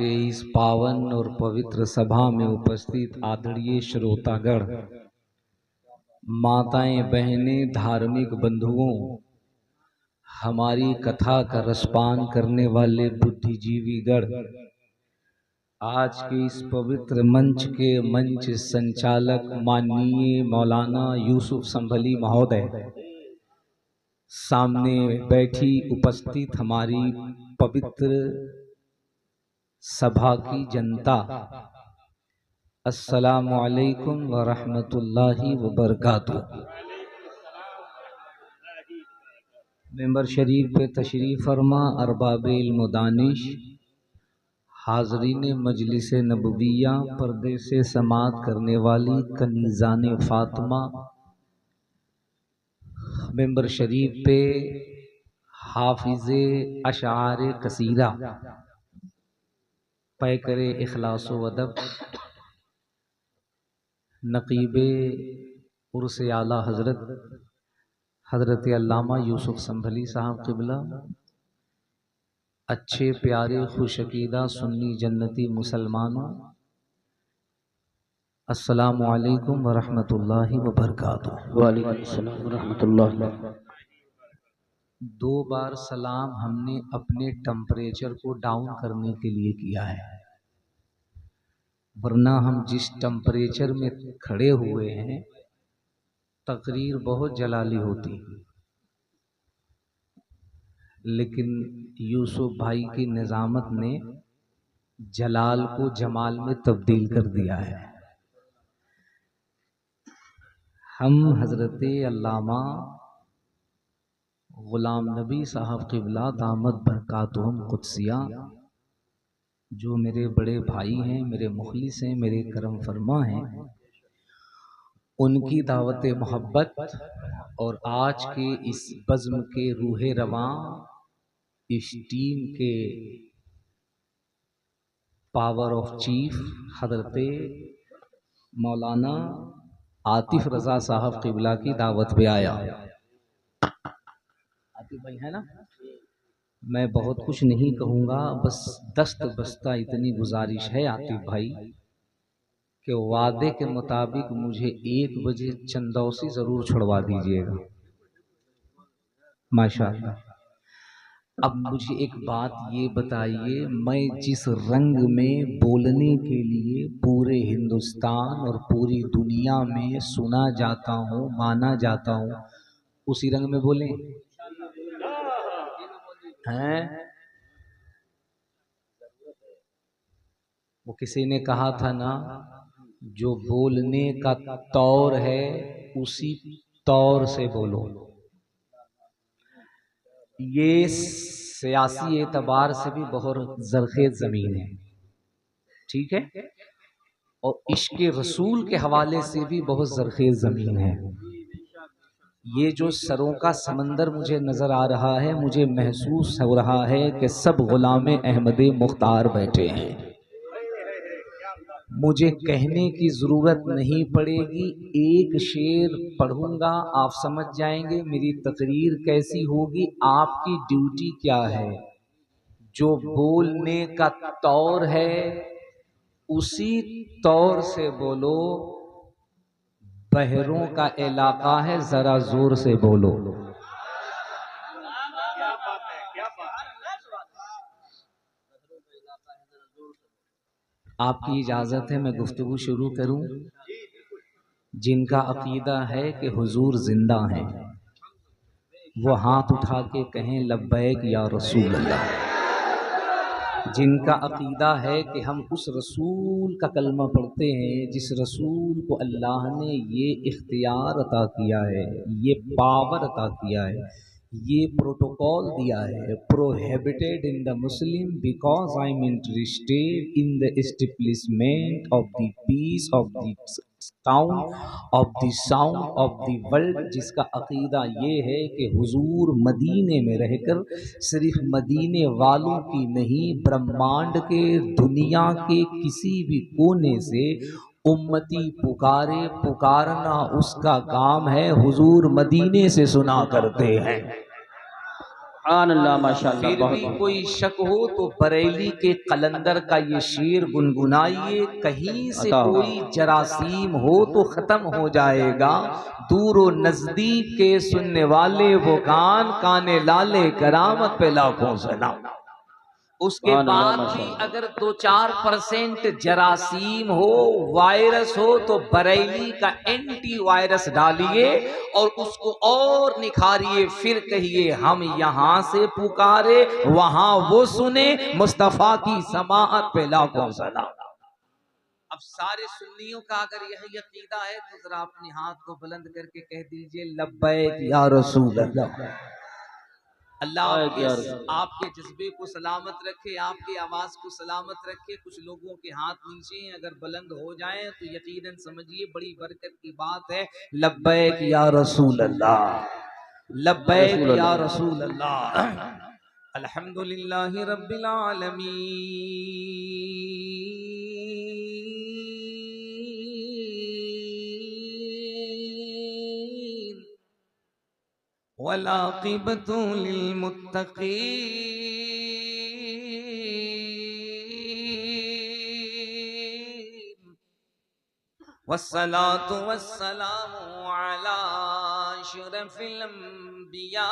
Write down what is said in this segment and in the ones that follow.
के इस पावन और पवित्र सभा में उपस्थित आदरणीय श्रोतागण, माताएं, बहनें, धार्मिक बंधुओं, हमारी कथा का रसपान करने वाले बुद्धिजीवी गण, आज के इस पवित्र मंच के मंच संचालक माननीय मौलाना यूसुफ संभली महोदय, सामने बैठी उपस्थित हमारी पवित्र सभा की जनता, अस्सलामु अलैकुम व रहमतुल्लाहि व बरकातुहू। मेंबर शरीफ पे तशरीफ फरमा, अरबाबे इल्म दानिश, हाजरीन मजलिस नबविया, पर्दे से समात करने वाली कनीज़ान फातिमा, मेंबर शरीफ पे हाफिज़े अशार कसीरा, पैकरे इखलास व अदब, नकीबे उर्स आला हज़रत अल्लामा यूसुफ संभली साहब क़िबला, अच्छे प्यारे खुशकीदा सुन्नी जन्नती मुसलमानों, अस्सलामु अलैकुम व रहमतुल्लाहि व बरकातुहू। वालेकुम अस्सलाम व रहमतुल्लाह। 2 बार सलाम हमने अपने टेम्परेचर को डाउन करने के लिए किया है, वरना हम जिस टेम्परेचर में खड़े हुए हैं तकरीर बहुत जलाली होती, लेकिन यूसुफ भाई की निज़ामत ने जलाल को जमाल में तब्दील कर दिया है। हम हज़रत अल्लामा गुलाम नबी साहब क़िबला दामत बरकातुहुम कुद्सिया, जो मेरे बड़े भाई हैं, मेरे मुखलिस हैं, मेरे करम फरमा हैं, उनकी दावत मोहब्बत और आज के इस बज़्म के रूहे रवां, इस टीम के पावर ऑफ चीफ हज़रत मौलाना आतिफ रज़ा साहब क़िबला की दावत पे आया। आतिफ भाई है ना, मैं बहुत कुछ नहीं कहूँगा, बस दस्त बस्ता इतनी गुजारिश है आतिफ भाई कि वादे के मुताबिक मुझे 1 बजे चंदौसी ज़रूर छुड़वा दीजिएगा, माशाअल्लाह। अब मुझे एक बात ये बताइए, मैं जिस रंग में बोलने के लिए पूरे हिंदुस्तान और पूरी दुनिया में सुना जाता हूँ, माना जाता हूँ, उसी रंग में बोलें हैं? वो किसी ने कहा था ना, जो बोलने का तौर है उसी तौर से बोलो। ये सियासी एतबार से भी बहुत ज़रख़ेज़ ज़मीन है, ठीक है, और इश्क़ रसूल के हवाले से भी बहुत ज़रख़ेज़ ज़मीन है। ये जो सरों का समंदर मुझे नज़र आ रहा है, मुझे महसूस हो रहा है कि सब ग़ुलाम अहमद मुख्तार बैठे हैं। मुझे कहने की ज़रूरत नहीं पड़ेगी, एक शेर पढ़ूंगा, आप समझ जाएंगे मेरी तकरीर कैसी होगी। आपकी ड्यूटी क्या है? जो बोलने का तौर है उसी तौर से बोलो। बहरों का इलाका है, ज़रा ज़ोर से बोलो। आपकी इजाज़त है मैं गुफ्तगू शुरू करूं। जिनका अकीदा है कि हुजूर जिंदा हैं, वो हाथ उठा के कहें लब्बैक या रसूल अल्लाह। जिनका अकीदा है कि हम उस रसूल का कलमा पढ़ते हैं जिस रसूल को अल्लाह ने ये इख्तियार अता किया है, ये पावर अता किया है, ये प्रोटोकॉल दिया है, prohibited in the Muslim because I am interested in the establishment of the peace of the town of the sound of the world. जिसका अकीदा ये है कि हुजूर मदीने में रहकर सिर्फ मदीने वालों की नहीं, ब्रह्मांड के दुनिया के किसी भी कोने से उम्मती पुकारे, पुकारना उसका काम है। हुजूर मदीने से सुना करते हैं। अल्लाह माशाअल्लाह। फिर भी कोई शक हो तो बरेली के कलंदर का ये शेर गुनगुनाइए, कहीं से कोई जरासीम हो तो खत्म हो जाएगा, दूर व नजदीक के सुनने वाले वो काने लाले करामत पे लाखों सलाम। उसके बाद भी अगर 2-4% जरासीम हो, वायरस हो, तो बरेली का एंटी वायरस डालिए और उसको और निखारिए, फिर कहिए हम यहां से पुकारे वहां वो सुने, मुस्तफा की समाअत पे लाखों सलाम। अब सारे सुन्नियों का अगर यही अकीदा है तो जरा अपने हाथ को बुलंद करके कह दीजिए लब्बैक या रसूल अल्लाह। अल्लाह आपके जज्बे को सलामत रखे, आपकी आवाज को सलामत रखे। कुछ लोगों के हाथ नीचे हैं, अगर बुलंद हो जाएं तो यकीनन समझिए बड़ी बरकत की बात है। लब्बैक या रसूल अल्लाह, लब्बैक या रसूल अल्लाह। अल्हम्दुलिल्लाहि रब्बिल आलमीन वलाक़िबतु लिल्मुत्तक़ीन वस्सलातु वस्सलामु अला अशरफिल अंबियाइ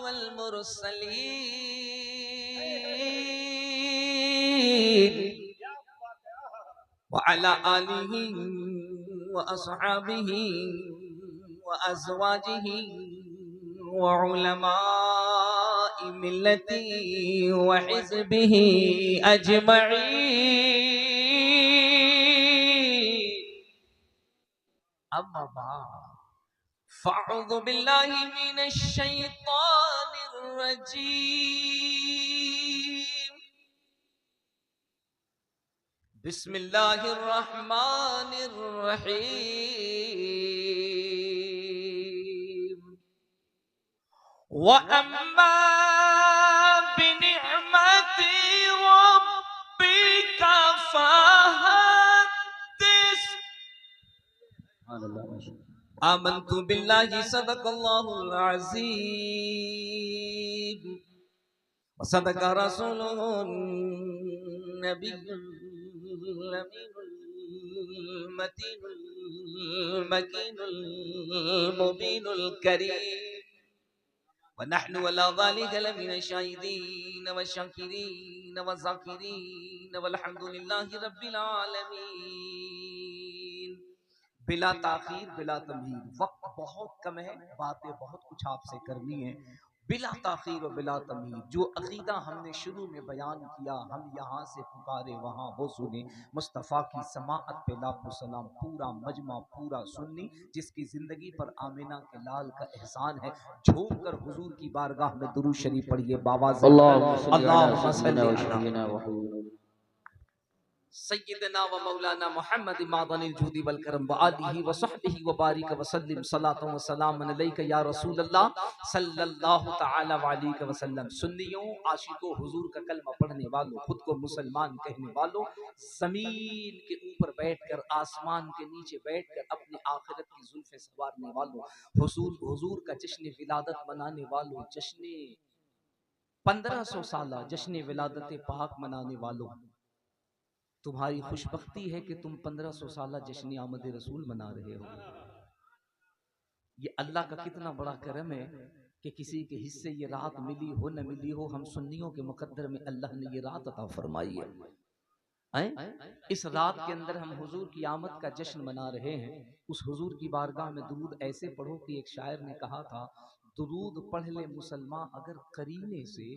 वल मुरसलीन व अला आलिहि व अस्हाबिहि व अज़वाजिहि व उलमाइ मिल्लति व हिज़्बिहि अजमईन। अम्मा बाद फ़अऊज़ु बिल्लाहि मिनश शैतानिर रजीम। बिस्मिल्लाहिर रहमानिर रहीम। व अम्मा बिनिअमति रब्बिका फहद्दिस। आमन्तु बिल्लाहि सदक़ल्लाहुल अज़ीम व सदक़ रसूलुहुन नबियुल अमीनुल मतीनुल मकीनुल मुबीनुल करीम व नहनु अला ज़ालिका लमिन शाहिदीन व शाकिरीन व ज़ाकिरीन वल्हम्दुलिल्लाहि रब्बिल आलमीन। बिला ताखीर बिला तमहीद, वक्त बहुत कम है, बातें बहुत कुछ आपसे करनी है। बिला ताखीर और बिला तमहीद जो अकीदा हमने शुरू में बयान किया, हम यहाँ से पुकारे वहाँ वो सुने, मुस्तफ़ा की समाअत पे लाखों सलाम। पूरा मजमा पूरा सुन्नी जिसकी जिंदगी पर आमिना के लाल का एहसान है, झूम कर हुजूर की बारगाह में दुरूद शरीफ पढ़िए बाबा सय्यदना व मौलाना मुहम्मद मादनिल जूदी वल करम व आलिहि व सहबिहि व बारिक व सल्लिम सलातो व सलाम अलैका या रसूल अल्लाह सल्लल्लाहु तआला अलैहि वसल्लम। सुन्नियों, आशिकों, हुजूर का कलमा पढ़ने वालों, खुद को मुसलमान कहने वालों, जमीन के ऊपर बैठकर आसमान के नीचे बैठकर अपने आखिरत की जुल्फे संवारने वालों, हुजूर का जश्न विलादत मनाने वालों, जश्न 1500 साला जश्न विलादत पाक मनाने वालों, तुम्हारी खुशबख्ती है कि तुम 1500 साल जश्न आमद रसूल मना रहे हो। ये अल्लाह का कितना बड़ा करम है कि किसी के हिस्से ये रात मिली हो न मिली हो, हम सुन्नियों के मुकद्दर में अल्लाह ने ये रात अता फरमाई है। इस रात के अंदर हम हुजूर की आमद का जश्न मना रहे हैं। उस हुजूर की बारगाह में दुरूद ऐसे पढ़ो कि एक शायर ने कहा था, दुरूद पढ़ ले मुसलमान अगर करीने से,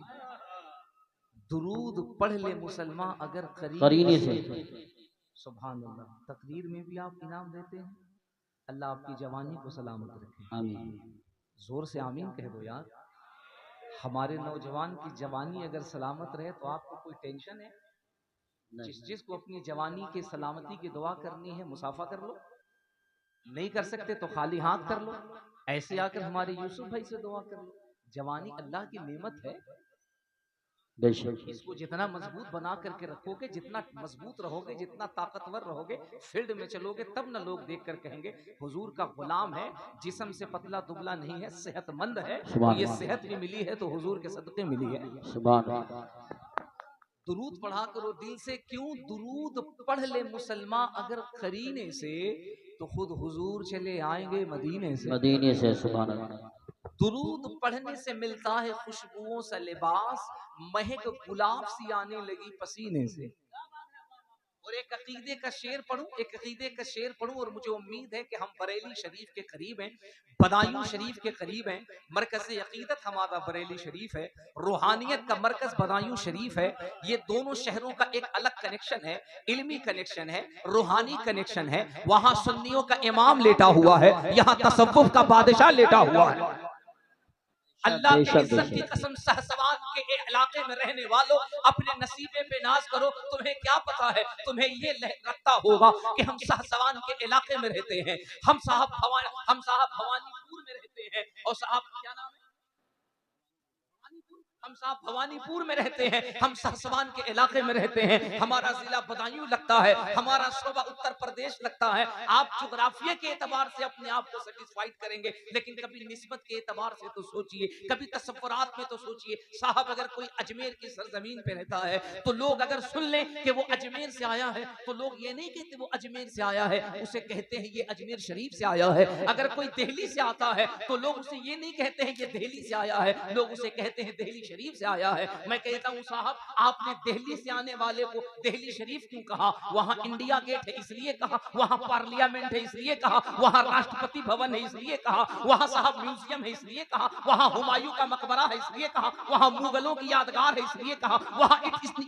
दुरूद पढ़ ले मुसलमान अगर करीने से। सुभान अल्लाह। तकरीर में भी आप इनाम देते हैं। अल्लाह आपकी जवानी को सलामत रखे। आमीन। जोर से आमीन कह दो यार। हमारे नौजवान की जवानी अगर सलामत रहे तो आपको कोई टेंशन है? जिसको अपनी जवानी के सलामती की दुआ करनी है, मुसाफा कर लो। नहीं कर सकते तो खाली हाथ कर लो। ऐसे आकर हमारे यूसुफ भाई से दुआ कर लो। जवानी अल्लाह की नेमत है। बेशक इसको जितना मजबूत बना करके रखोगे, जितना मजबूत रहोगे, जितना ताकतवर रहोगे, फील्ड में चलोगे, तब ना लोग देख कर कहेंगे हुजूर का गुलाम है, जिस्म से पतला दुबला नहीं है, सेहतमंद है। तो ये सेहत भी मिली है तो हुजूर के सदके मिली है। दुरूद पढ़ा करो दिल से। क्यों? दुरूद पढ़ ले मुसलमान अगर करीने से, तो खुद हुजूर चले आएंगे मदीने से। सुभान अल्लाह। दुरूद पढ़ने से मिलता है खुशबुओं सा लिबास, महक गुलाब सी आने लगी पसीने से। और एक अकीदे का शेर पढ़ूं, और मुझे उम्मीद है कि हम बरेली शरीफ के करीब हैं, बदायूं शरीफ के करीब हैं। मरकज़ अकीदत हमारा बरेली शरीफ है, रूहानियत का मरकज बदायूं शरीफ है। ये दोनों शहरों का एक अलग कनेक्शन है, इल्मी कनेक्शन है, रूहानी कनेक्शन है। वहां सुन्नियों का इमाम लेटा हुआ है, यहाँ तसव्वुफ का बादशाह लेटा हुआ है। अल्लाह की इज्जत की कसम, सहसवान के इलाके में रहने वालों, अपने नसीबे पे नाज करो। तुम्हें क्या पता है, तुम्हें ये लगता होगा कि हम सहसवान के इलाके में रहते हैं, हम साहब भवानीपुर में रहते हैं, और साहब क्या नाम है, हम साहब भवानीपुर में रहते हैं, हम सहसवान के इलाके में रहते हैं, हमारा जिला बदायूं लगता है, हमारा शोबा उत्तर प्रदेश लगता है। आप जुग्राफिया के एतबार से अपने आप को सेटिस्फाइड करेंगे, लेकिन कभी निस्बत के एतबार से तो सोचिए, कभी तसव्वुरात में तो सोचिए। साहब अगर कोई अजमेर की सरजमीन पे रहता है, तो लोग अगर सुन लें कि वो अजमेर से आया है, तो लोग ये नहीं कहते वो अजमेर से आया है, उसे कहते हैं ये अजमेर शरीफ से आया है। अगर कोई दिल्ली से आता है, तो लोग उसे ये नहीं कहते हैं ये दिल्ली से आया है, लोग उसे कहते हैं दिल्ली शरीफ से आया है। मैं कहता हूं साहब, आपने दिल्ली से आने वाले को दिल्ली शरीफ क्यों कहा? वहां इंडिया गेट है इसलिए कहा, वहां पार्लियामेंट है इसलिए कहा, वहां राष्ट्रपति भवन है इसलिए कहा, वहां साहब म्यूजियम है इसलिए कहा, वहां हुमायूं का मकबरा है इसलिए कहा, वहां मुगलों की यादगार है इसलिए कहा, वहां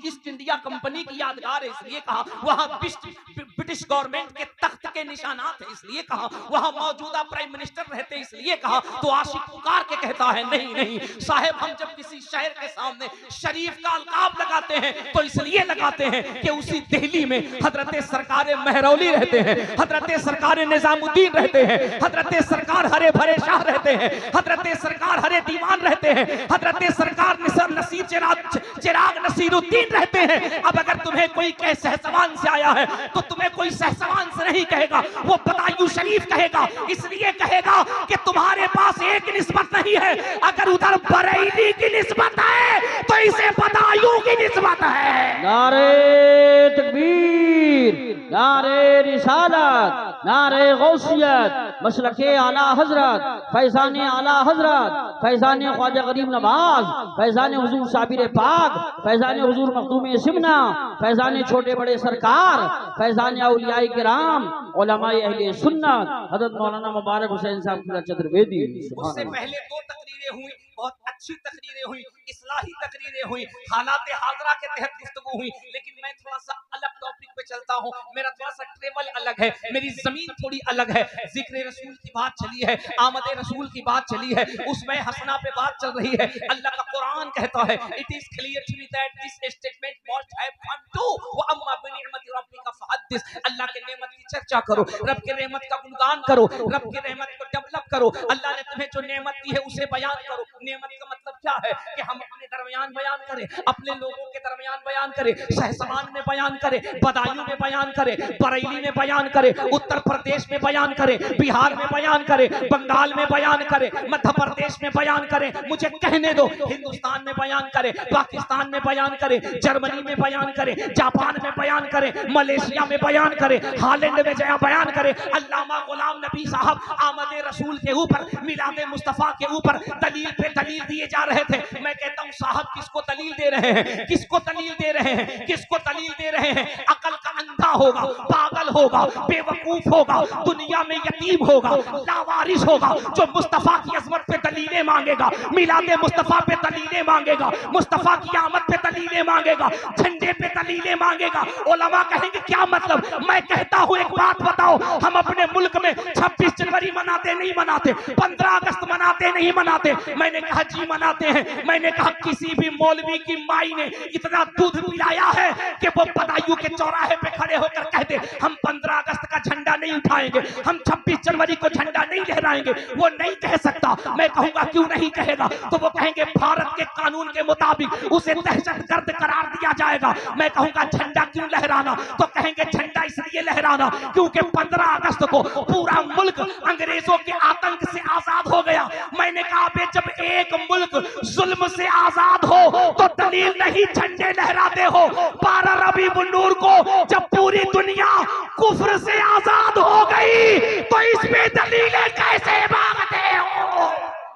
ईस्ट इंडिया कंपनी की यादगार है इसलिए कहा, वहां ब्रिटिश गवर्नमेंट के तख्त के निशानात है इसलिए कहा, वहां मौजूदा प्राइम मिनिस्टर रहते इसलिए कहा। तो आशिक पुकार के कहता है नहीं नहीं साहब, हम जब किसी शहर के सामने शरीफ का अलकाब लगाते हैं तो इसलिए लगाते हैं कि उसी दिल्ली में हजरत सरकार महरौली रहते हैं, हजरत सरकार निजामुद्दीन रहते हैं, हजरत सरकार हरे भरे शाह रहते हैं, हजरत सरकार हरे दीवान रहते हैं, हजरत सरकार नसीर चिराग नसीरुद्दीन रहते हैं। अब अगर तुम्हें कोई कहे सहसवान से आया है, तो तुम्हें कोई सहसवान से नहीं कहेगा, वो बदायूं शरीफ कहेगा। इसलिए कहेगा कि तुम्हारे पास एक निस्बत नहीं है, अगर उधर बरेली की निस्बत है तो इसे बदायूं की निस्बत है। नारे तकबीर, नारे रिसालत, नारे गौसियत, मसलके आला हजरत, फैजान आला हजरत, फैजान ख्वाजा गरीब नवाज, फैजान हुजूर साबिर पाक, फैजान हुजूर मखदूम सिमना, फैजान छोटे बड़े सरकार, फैजान औलियाए किराम, उलमाए अहले सुन्नत, हजरत मौलाना मुबारक हुसैन साहब चतुर्वेदी। उससे पहले दो तकरीरें हुई, बहुत अच्छी तकरीरें हुई, इस्लाही तकरीरें हुई, हालात हाजरा के तहत गुफ्तगू हुई। लेकिन मैं थोड़ा सा अलग टॉपिक पे चलता हूँ, मेरा थोड़ा सा ट्रेवल अलग है, मेरी जमीन थोड़ी अलग है। जिक्र रसूल की बात चली है, आमद रसूल की बात चली है, उसमें हसना पे बात चल रही है। अल्लाह का कुरान कहता है, it is clear to me that this statement must have come to व अम्मा बिनिअमति रब्बिका फहद्दिस। अल्लाह के नेमत की चर्चा करो, रब के नेमत का गुणगान करो, रब के नेमत को डेवलप करो, अल्लाह ने तुम्हें जो नेमत दी है उसे बयान करो। नेमत का मतलब क्या है कि हम अपने दरमियान बयान करें, अपने लोगों के दरमियान बयान करें, सहसवान में बयान करें, बदायूं में बयान करें, बरेली में बयान करें, उत्तर प्रदेश में बयान करें, बिहार में बयान करें, बंगाल में बयान करें, मध्य प्रदेश में बयान करें। मुझे कहने दो, हिंदुस्तान में बयान करें, पाकिस्तान में बयान करें, जर्मनी में बयान करें, जापान में बयान करें, मलेशिया में बयान करें, हालैंड में बयान करें। अल्लामा गुलाम नबी साहब आमद रसूल के ऊपर, मिलाद मुस्तफा के ऊपर दलील पे दलील दिए जा रहे थे। मैं कहता हूं साहब, किसको दलील दे रहे हैं, किसको दलील दे रहे हैं, किसको दलील दे रहे हैं? अकल का अंधा होगा, पागल होगा, बेवकूफ होगा, दुनिया में यतीम होगा, लावारिस होगा, जो मुस्तफा की अजमत पे दलीलें मांगेगा, मिलाद मुस्तफा पे दलीलें मांगेगा, मुस्तफा की आमद पे दलीलें मांगेगा, झंडे पे दलीलें मांगेगा। उलमा कहेंगे क्या मतलब? मैं कहता हूं एक बात बताओ, हम अपने मुल्क में 26 जनवरी मनाते नहीं मनाते, 15 अगस्त मनाते नहीं मनाते? मैंने कहा जी मनाते हैं। मैंने कहा किसी भी मौलवी की माई ने इतना दूध पिलाया है कि वो बदायूं के चौराहे पे खड़े होकर कहते हम 15 अगस्त का झंडा नहीं उठाएंगे, हम 26 जनवरी को झंडा नहीं लहराएंगे, वो नहीं कह सकता। सकता। मैं कहूंगा क्यों नहीं कहेगा, तो वो कहेंगे भारत के कानून के मुताबिक उसे दहशतगर्द करार दिया जाएगा। मैं कहूंगा झंडा क्यों लहराना, तो कहेंगे झंडा इसलिए लहराना क्योंकि 15 अगस्त को पूरा मुल्क अंग्रेजों के आतंक से आजाद हो गया। मैंने कहा बे जब एक मुल्क जुल्म से आजाद हो तो दलील नहीं झंडे लहराते हो। 12 रबीउल नूर को जब पूरी दुनिया कुफ्र से आजाद हो गई तो इसमें दलीलें कैसे मांगते हो?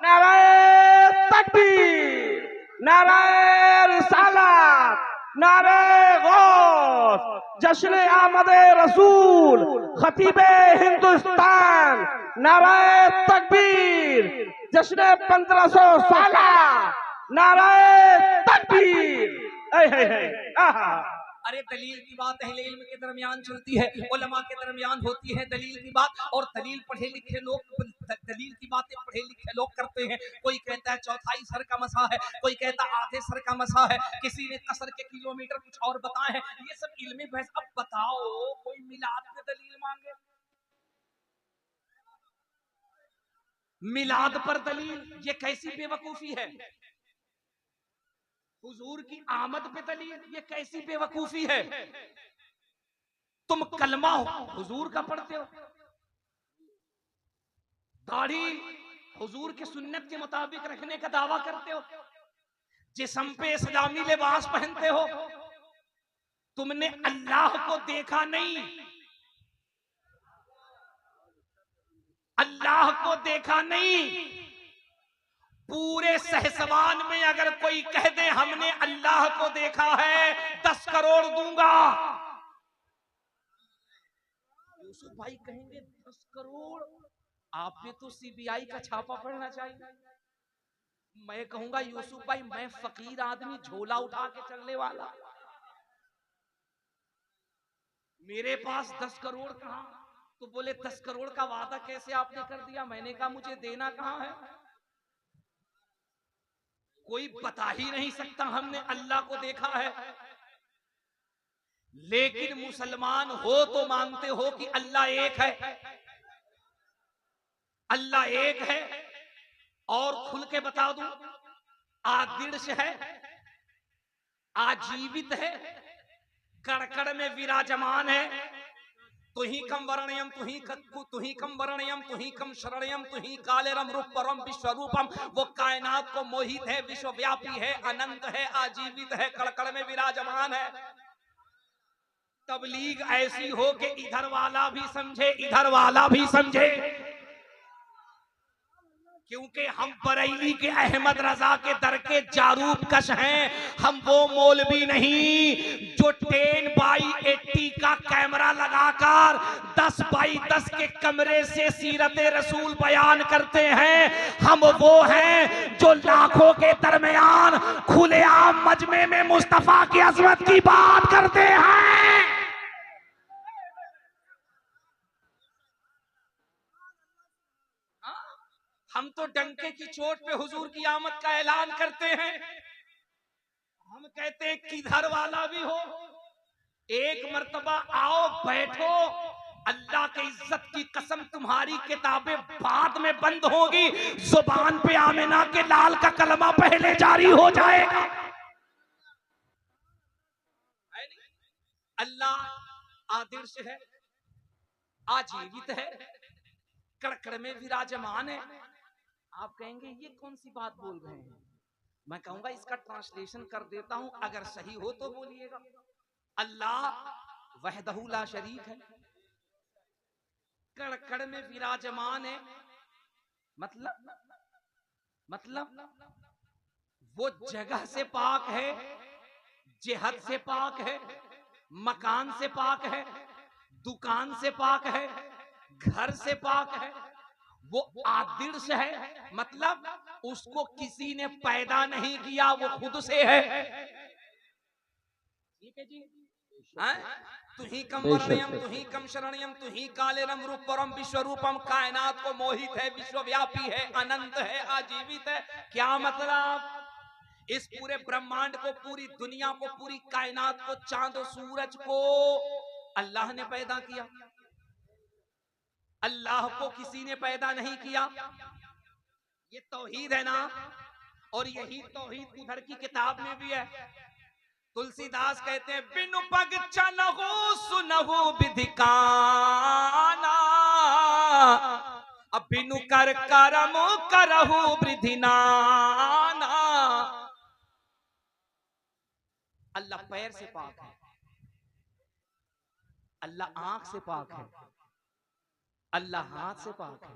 नारे तकबीर, नारे रिसालत, नारे गौस, जश्न आमदे रसूल, खतीबे हिंदुस्तान, नारे तकबीर, जश्न 1500 साला, नारे तकबीर। अरे दलील की बात अहले इल्म के दरमियान चलती है, उलमा के दरमियान होती है दलील की बात, और दलील पढ़े लिखे लोग दलील की बातें पढ़े लिखे लोग करते हैं। कोई कहता है चौथाई सर का मसा है, कोई कहता आधे सर का मसा है, किसी ने कसर के किलोमीटर कुछ और बताए हैं। ये सब इल्मी बहस। अब बताओ कोई मिलाद पे दलील मांगे, मिलाद पर दलील, ये कैसी बेवकूफी है? हुजूर की आमद पे दलील, ये कैसी बेवकूफी है? तुम कलमा हुजूर का पढ़ते हो, दाढ़ी हुजूर के सुन्नत के मुताबिक रखने का दावा करते हो, जिस्म पे इस्लामी लिबास पहनते हो। तुमने अल्लाह को देखा नहीं, अल्लाह को देखा नहीं। पूरे सहसवान में अगर कोई कह दे हमने अल्लाह को देखा है 10 करोड़ दूंगा। यूसुफ भाई कहेंगे 10 करोड़, आप पे तो सीबीआई का छापा पड़ना चाहिए। मैं कहूंगा यूसुफ भाई मैं फकीर आदमी, झोला उठा के चलने वाला, मेरे पास 10 करोड़ कहां? तो बोले 10 करोड़ का वादा कैसे आपने कर दिया? मैंने कहा मुझे देना कहां है, कोई बता ही नहीं सकता हमने अल्लाह को देखा है। लेकिन मुसलमान हो तो मानते हो कि अल्लाह एक है, अल्लाह एक है। और खुल के बता दूं, आदिर्श है, आजीवित है, कड़कड़ में विराजमान है। तुही कम वर्णयम तुही कम वर्णयम तुही कम शरणयम तुही कालेरम रूपरम विश्वरूपम। वो कायनात को मोहित है, विश्वव्यापी है, अनंत है, आजीवित है, कड़कड़ में विराजमान है। तबलीग ऐसी हो कि इधर वाला भी समझे इधर वाला भी समझे, क्योंकि हम बरेली के अहमद रजा के दर के जारूब कश हैं। हम वो मौलवी नहीं जो 10x80 का कैमरा लगाकर 10x10 के कमरे से सीरत रसूल बयान करते हैं। हम वो हैं जो लाखों के दरमियान खुलेआम मजमे में मुस्तफा की अजमत की बात करते हैं। हम तो डंके की चोट पे हुजूर की आमद का ऐलान करते हैं। हम कहते हैं किधर वाला भी हो, एक मर्तबा आओ बैठो, अल्लाह के इज्जत की कसम तुम्हारी किताबें बाद में बंद होगी, जुबान पे आमिना के लाल का कलमा पहले जारी हो जाएगा। अल्लाह आदिर्श है, आजीवित है, कड़कड़ में विराजमान है। आप कहेंगे ये कौन सी बात बोल रहे हैं? मैं कहूंगा इसका ट्रांसलेशन कर देता हूं, अगर सही हो तो बोलिएगा। अल्लाह वहदहू ला शरीक है, कड़कड़ में विराजमान है। मतलब वो जगह से पाक है, जिहत से पाक है, मकान से पाक है, दुकान से पाक है, घर से पाक है। वो आदिर्श है, मतलब उसको किसी ने पैदा नहीं किया, वो खुद से है। ठीक है जी। तुही कम वर्णयम तुही कम शरणयम तुही कालेरम रूपरम विश्वरूपम। कायनात को मोहित है, विश्वव्यापी है, अनंत है, आजीवित है। क्या मतलब? इस पूरे ब्रह्मांड को, पूरी दुनिया को, पूरी कायनात को, चांद और सूरज को अल्लाह ने पैदा किया। अल्लाह को किसी ने पैदा नहीं किया। ये तौहीद है ना, और यही तौहीद उधर की किताब में भी है। तुलसीदास कहते हैं बिनु पग चनहु सुनहु विधिकाना, अब बिनु कर करम करहु वृधिनाना। अल्लाह पैर से पाक है, अल्लाह आंख से पाक है, अल्लाह हाथ से पाक है।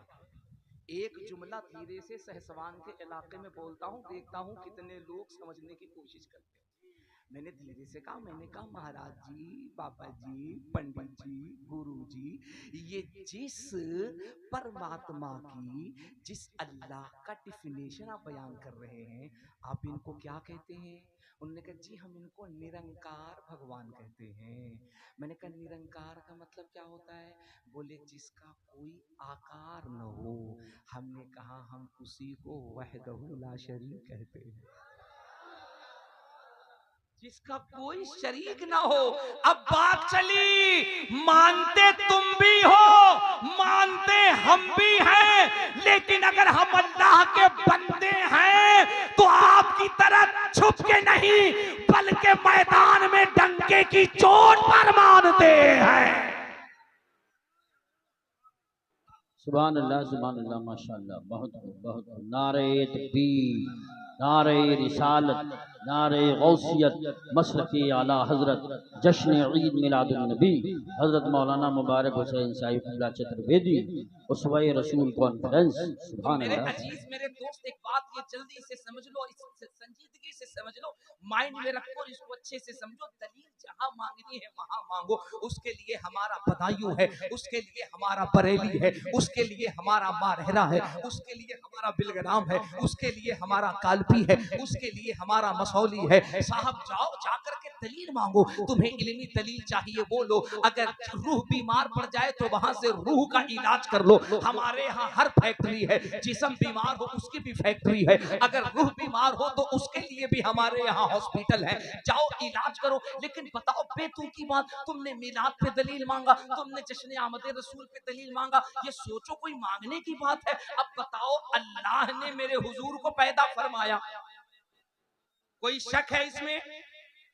एक जुमला धीरे से सहसवान के इलाके में बोलता हूं, देखता हूं कितने लोग समझने की कोशिश करते हैं। मैंने धीरे से कहा, मैंने कहा महाराज जी, बाबा जी, पंडित जी, गुरु जी, ये जिस परमात्मा की, जिस अल्लाह का डिफिनेशन आप बयान कर रहे हैं, आप इनको क्या कहते हैं? उन्होंने कहा जी हम इनको निरंकार भगवान कहते हैं। मैंने कहा निरंकार का मतलब क्या होता है? बोले जिसका कोई आकार न हो। हमने कहा हम उसी को वहदहु ला शरीक कहते हैं, जिसका कोई शरीक ना हो। अब बात चली, मानते तुम भी हो, मानते हम भी हैं, लेकिन अगर हम अल्लाह के बंदे हैं तो आपकी तरह छुप के नहीं, बल्कि मैदान में डंके की चोट पर मानते हैं। सुभान अल्लाह, माशाअल्लाह, बहुत नारे तकबीर, नारे रिसालत, नारे गौसियत, मसलके आला हजरत, जश्न ईद मिलादुन नबी हजरत मौलाना मुबारक हुसैन साहिब क़िबला चतुर्वेदी, उसवाए रसूल कॉन्फ्रेंस। सुभान मेरे अल्लाह। अजीज मेरे दोस्त, एक बात ये जल्दी से समझ लो, इस संजीदगी से समझ लो, माइंड में रखो और इसको अच्छे से समझो। दलील जहां मांगनी है वहां मांगो। उसके लिए हमारा बदायूं है, उसके लिए हमारा बरेली है, उसके लिए हमारा मारहरा है, उसके लिए हमारा बिलग्राम है, उसके लिए हमारा कालपी है, उसके लिए हमारा मसौली है। साहब जाओ, जाकर के दलील मांगो। तुम्हें इल्मी दलील चाहिए वो लो, अगर रूह बीमार पड़ जाए तो वहां से रूह का इलाज कर लो। हमारे यहाँ हर फैक्ट्री है, जिस्म बीमार हो उसकी भी फैक्ट्री है, अगर रूह बीमार हो तो उसके लिए भी हमारे यहाँ हॉस्पिटल है। जाओ इलाज करो। लेकिन बताओ बेतुकी की बात, तुमने मिलाद पे दलील मांगा, तुमने जश्न आमद रसूल पे दलील मांगा, ये सोचो कोई मांगने की बात है? अब बताओ अल्लाह ने मेरे हुजूर को पैदा फरमाया, कोई शक है इसमें?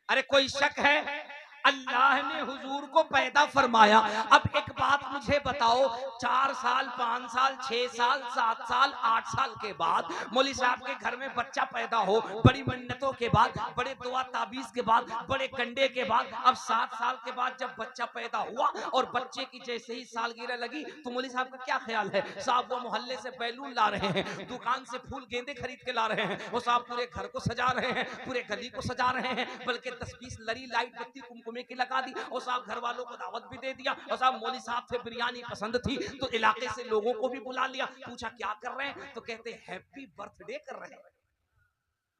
अरे कोई शक है? अल्लाह ने हुजूर को पैदा फरमाया। अब एक बात मुझे बताओ, 4 साल 5 साल 6 साल 7 साल 8 साल के बाद मौली साहब के घर में बच्चा पैदा हो, बड़ी मन्नतों के बाद, बड़े दुआ ताबीज के बाद, बड़े कंडे के बाद, अब 7 साल के बाद जब बच्चा पैदा हुआ और बच्चे की जैसे ही सालगिरह लगी तो मौली साहब का क्या ख्याल है? साहब वो मोहल्ले से बैलून ला रहे हैं, दुकान से फूल गेंदे खरीद के ला रहे हैं, वो साहब पूरे घर को सजा रहे हैं, पूरे गली को सजा रहे हैं, बल्कि 10-20 लड़ी लाइट बत्ती कुमकुमे की लगा दी, और साहब घर वालों को दावत भी दे दिया, और साहब मौली साहब से बिरयानी पसंद थी तो इलाके से लोगों को भी बुला लिया। पूछा क्या कर रहे हैं? तो कहते हैप्पी बर्थडे कर रहे हैं।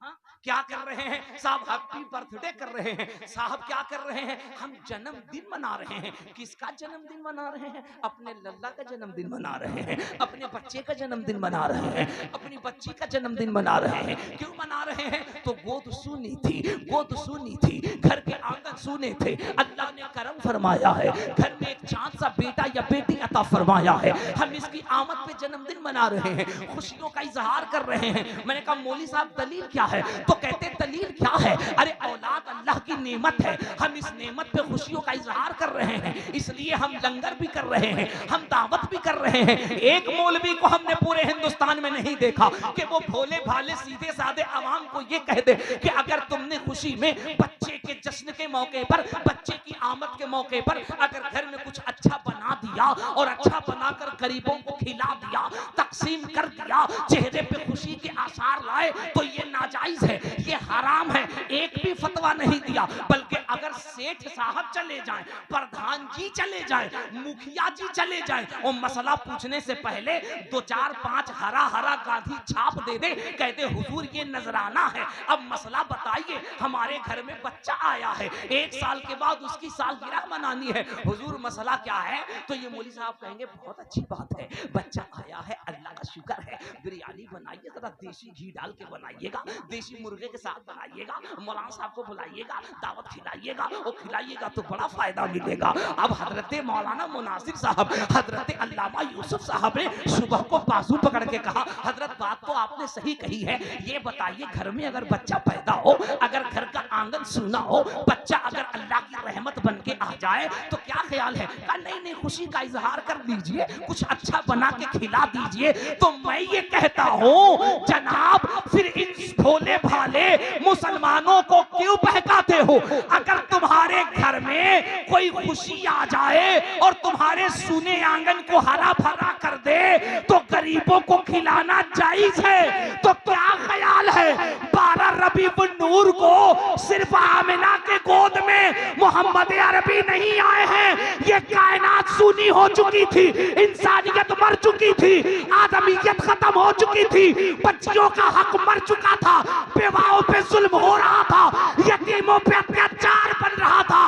हाँ? क्या कर रहे हैं? साहब हैप्पी बर्थडे कर रहे हैं। साहब क्या कर रहे हैं? हम जन्मदिन मना रहे हैं। किसका जन्मदिन मना रहे हैं? अपने लल्ला का जन्मदिन मना रहे हैं, अपने बच्चे का जन्मदिन मना रहे हैं, अपनी बच्ची का जन्मदिन मना रहे हैं। क्यों मना रहे हैं? तो गोद सूनी थी, गोद सूनी थी, घर के आंगन सूने थे, अल्लाह ने करम फरमाया है, घर में एक चांद सा बेटा या बेटी अता फरमाया है, हम इसकी आमद पे जन्मदिन मना रहे हैं, खुशियों का इजहार कर रहे हैं। मैंने कहा मौली साहब दलील क्या है? तो कहते दलील क्या है? अरे औलाद अल्लाह की नेमत है, हम इस नेमत पे खुशियों का इजहार कर रहे हैं, इसलिए हम लंगर भी कर रहे हैं, हम दावत भी कर रहे हैं। एक मौलवी को हमने पूरे हिंदुस्तान में नहीं देखा कि वो भोले भाले सीधे साधे आवाम को ये कह दे कि अगर तुमने खुशी में बच्चे के जश्न के मौके पर, बच्चे की आमद के मौके पर अगर घर में कुछ अच्छा बना दिया और अच्छा बनाकर गरीबों को खिला दिया, तकसीम कर दिया, चेहरे पे खुशी के आसार लाए, तो ये नाजायज है, ये हराम है। एक भी फतवा नहीं दिया, बल्कि अगर सेठ साहब चले जाएं, प्रधान जी चले जाएं, मुखिया जी चले जाएं और मसला पूछने से पहले 2-4-5 हरा हरा गांधी छाप दे दे, कहते हुजूर ये नजराना है, अब मसला बताइए, हमारे घर में बच्चा आया है, 1 साल के बाद उसकी सालगिरह मनानी है, हुजूर मसला क्या है? तो ये मौली साहब कहेंगे बहुत अच्छी बात है, बच्चा आया है, अल्लाह का शुक्र है, बिरयानी बनाइए, जरा देसी घी डाल के बनाइएगा, देसी मुर्गे के साथ बनाइएगा, मौलाना साहब को बुलाइएगा, दावत खिलाइएगा, और खिलाइएगा तो बड़ा फायदा मिलेगा। अब हजरत मौलाना मुनासिर साहब, हजरत अल्लामा यूसुफ साहब ने सुबह को बाजू पकड़ के कहा, हजरत बात तो आपने सही कही है, ये बताइए घर में अगर बच्चा पैदा हो, अगर घर का आंगन सूना हो, बच्चा अगर अल्लाह की रहमत बन के आ जाए तो क्या ख्याल है? कहा नहीं नहीं, खुशी का इजहार कर दीजिए, कुछ अच्छा बना के खिला दीजिए। तो मैं ये कहता हूँ जनाब, फिर इन भोले भाले मुसलमानों को क्यों बहकाते हो? अगर तुम्हारे घर में कोई खुशी आ जाए और तुम्हारे सूने आंगन को हरा भरा कर दे तो गरीबों को खिलाना जायज है। तो क्या ख्याल है 12 रबीउल नूर को सिर्फ आमिना के गोद में मोहम्मद अरबी नहीं आए हैं, ये कायनात सूनी हो चुकी थी, इंसानियत मर चुकी थी, आदमियत खत्म हो चुकी थी, बच्चियों का हक मर चुका था, बेवाओं पे जुल्म हो रहा था, यतीमों पे अत्याचार बन रहा था।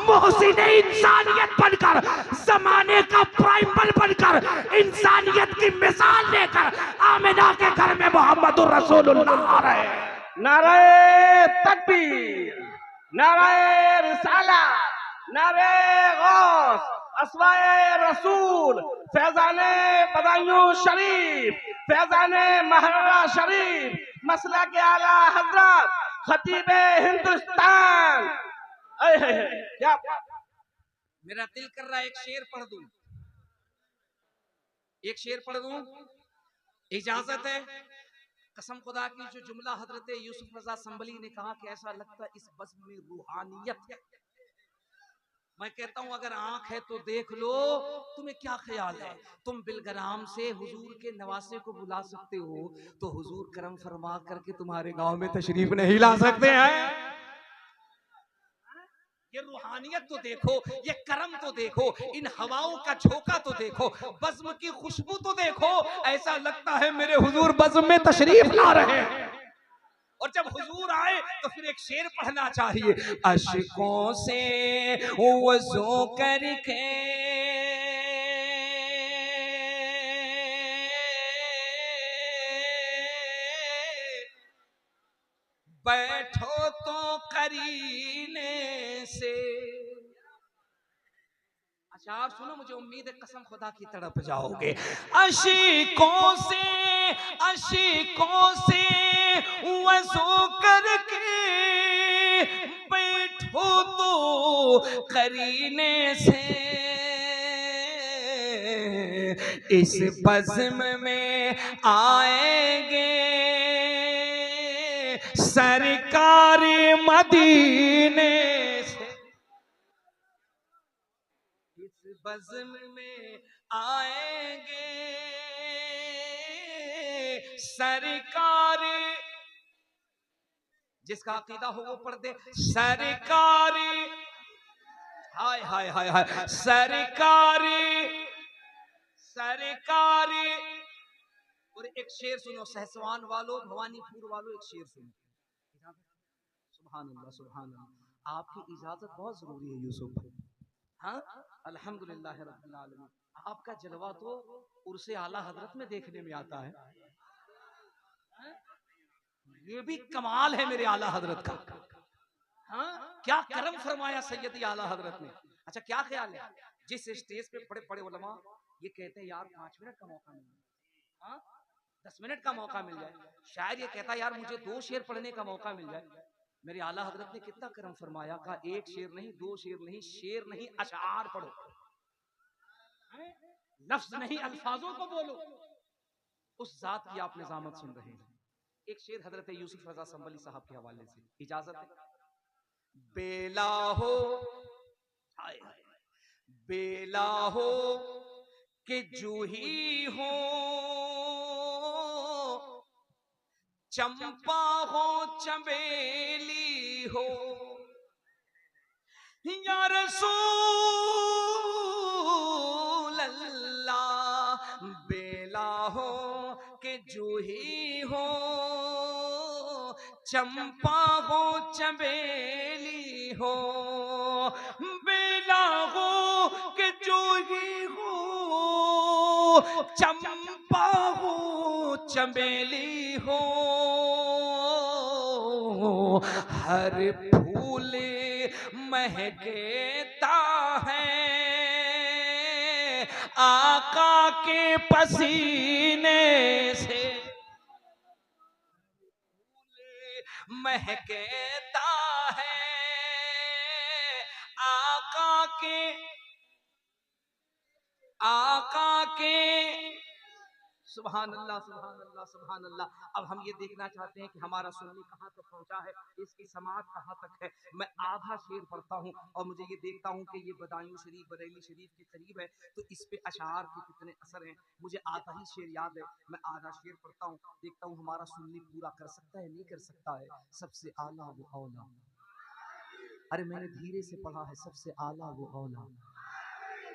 मोहसिन इंसानियत बनकर, जमाने का प्राइमल बनकर, इंसानियत की मिसाल लेकर आमिना के घर में मोहम्मदुर रसूलुल्लाह आ रहे हैं। नारे तकबीर, नारे रिसालत, नारे गौस, अस्वाए रसूल, फैजाने बदायूं शरीफ, फैजाने महाराणा शरीफ, मसला के आला हजरत, खतीबे हिंदुस्तान। क्या मेरा दिल कर रहा है एक शेर पढ़ दूं, एक शेर पढ़ दूं, इजाजत है? कसम खुदा की, जो जुमला हजरत यूसुफ रजा संभली ने कहा कि ऐसा लगता है इस बज़्म में रूहानियत है। मैं कहता हूं अगर आंख है तो देख लो। तुम्हें क्या ख्याल है, तुम बिलगराम से हुजूर के नवासे को बुला सकते हो तो हुजूर करम फरमा करके तुम्हारे गांव में तशरीफ नहीं ला सकते हैं? ये रूहानियत तो देखो, ये करम तो देखो, इन हवाओं का झोंका तो देखो, बज़्म की खुशबू तो देखो। ऐसा लगता है मेरे हुजूर बज़्म में तशरीफ ला रहे हैं। और जब हुजूर आए तो फिर एक शेर पढ़ना चाहिए, अशकों से वज़ू करके बैठो तो करीने से। अच्छा आप सुनो, मुझे उम्मीद है कसम खुदा की तड़प जाओगे। अशिकों से वज़ू करके बैठो तो करीने से, इस बज़्म में आएंगे सरकार मदीने से, इस बज़्म में आएंगे सरकार, जिसका अकीदा हो वो पढ़ दे, सरकार, हाय हाय हाय हाय, सरकार सरकार। और एक शेर सुनो, सहसवान वालों, भवानीपुर वालों, एक शेर सुनो। सुभान अल्लाह, सुभान अल्लाह। आपकी इजाजत बहुत जरूरी है यूसुफ। हाँ, अल्हम्दुलिल्लाह रब्बिल आलमीन। आपका जलवा तो उर्से आला हजरत में देखने में आता है। ये भी कमाल है मेरे आला हजरत का। हाँ, क्या करम फरमाया सैयदी आला हजरत ने। अच्छा क्या ख्याल है, जिस स्टेज पे बड़े बड़े उलमा ये कहते हैं यार 5 मिनट का मौका मिल जाए, हाँ 10 मिनट का मौका मिल जाए, शायद ये कहता यार मुझे 2 शेर पढ़ने का मौका मिल जाए। मेरे आला हजरत ने कितना करम फरमाया, कहा 1 शेर नहीं, 2 शेर नहीं, शेर नहीं अशआर पढ़ो, लफ्ज नहीं अल्फाजों को बोलो। उस जात की आप निजामत सुन रहे हैं। एक शेर हजरत यूसुफ रजा संभली साहब के हवाले से, इजाजत है? बेला हो, हाय बेला हो कि जूही हो, चंपा हो चमेली हो, या रसूल अल्लाह। बेला हो कि जूही हो, चंपा हो चमेली हो, बेला हो कि जूही हो, चंपा हो चमेली हो, हर फूल महकता है आका के पसीने से, महकता है आका के सुभान अल्लाह सुभान अल्लाह सुभान अल्लाह। अब हम ये देखना चाहते हैं कि हमारा सुन्नी कहाँ तक पहुंचा है, इसकी समाअत कहाँ तक है। मैं आधा शेर पढ़ता हूँ और मुझे ये देखता हूँ कि ये बदायूं शरीफ बरेली शरीफ के करीब है, तो इस पे अशार के कितने असर हैं। मुझे आधा ही शेर याद है, मैं आधा शेर पढ़ता हूँ, देखता हूँ हमारा सुन्नी पूरा कर सकता है नहीं कर सकता है। सबसे आला वो औला, अरे मैंने धीरे से पढ़ा है, सबसे आला वो औला।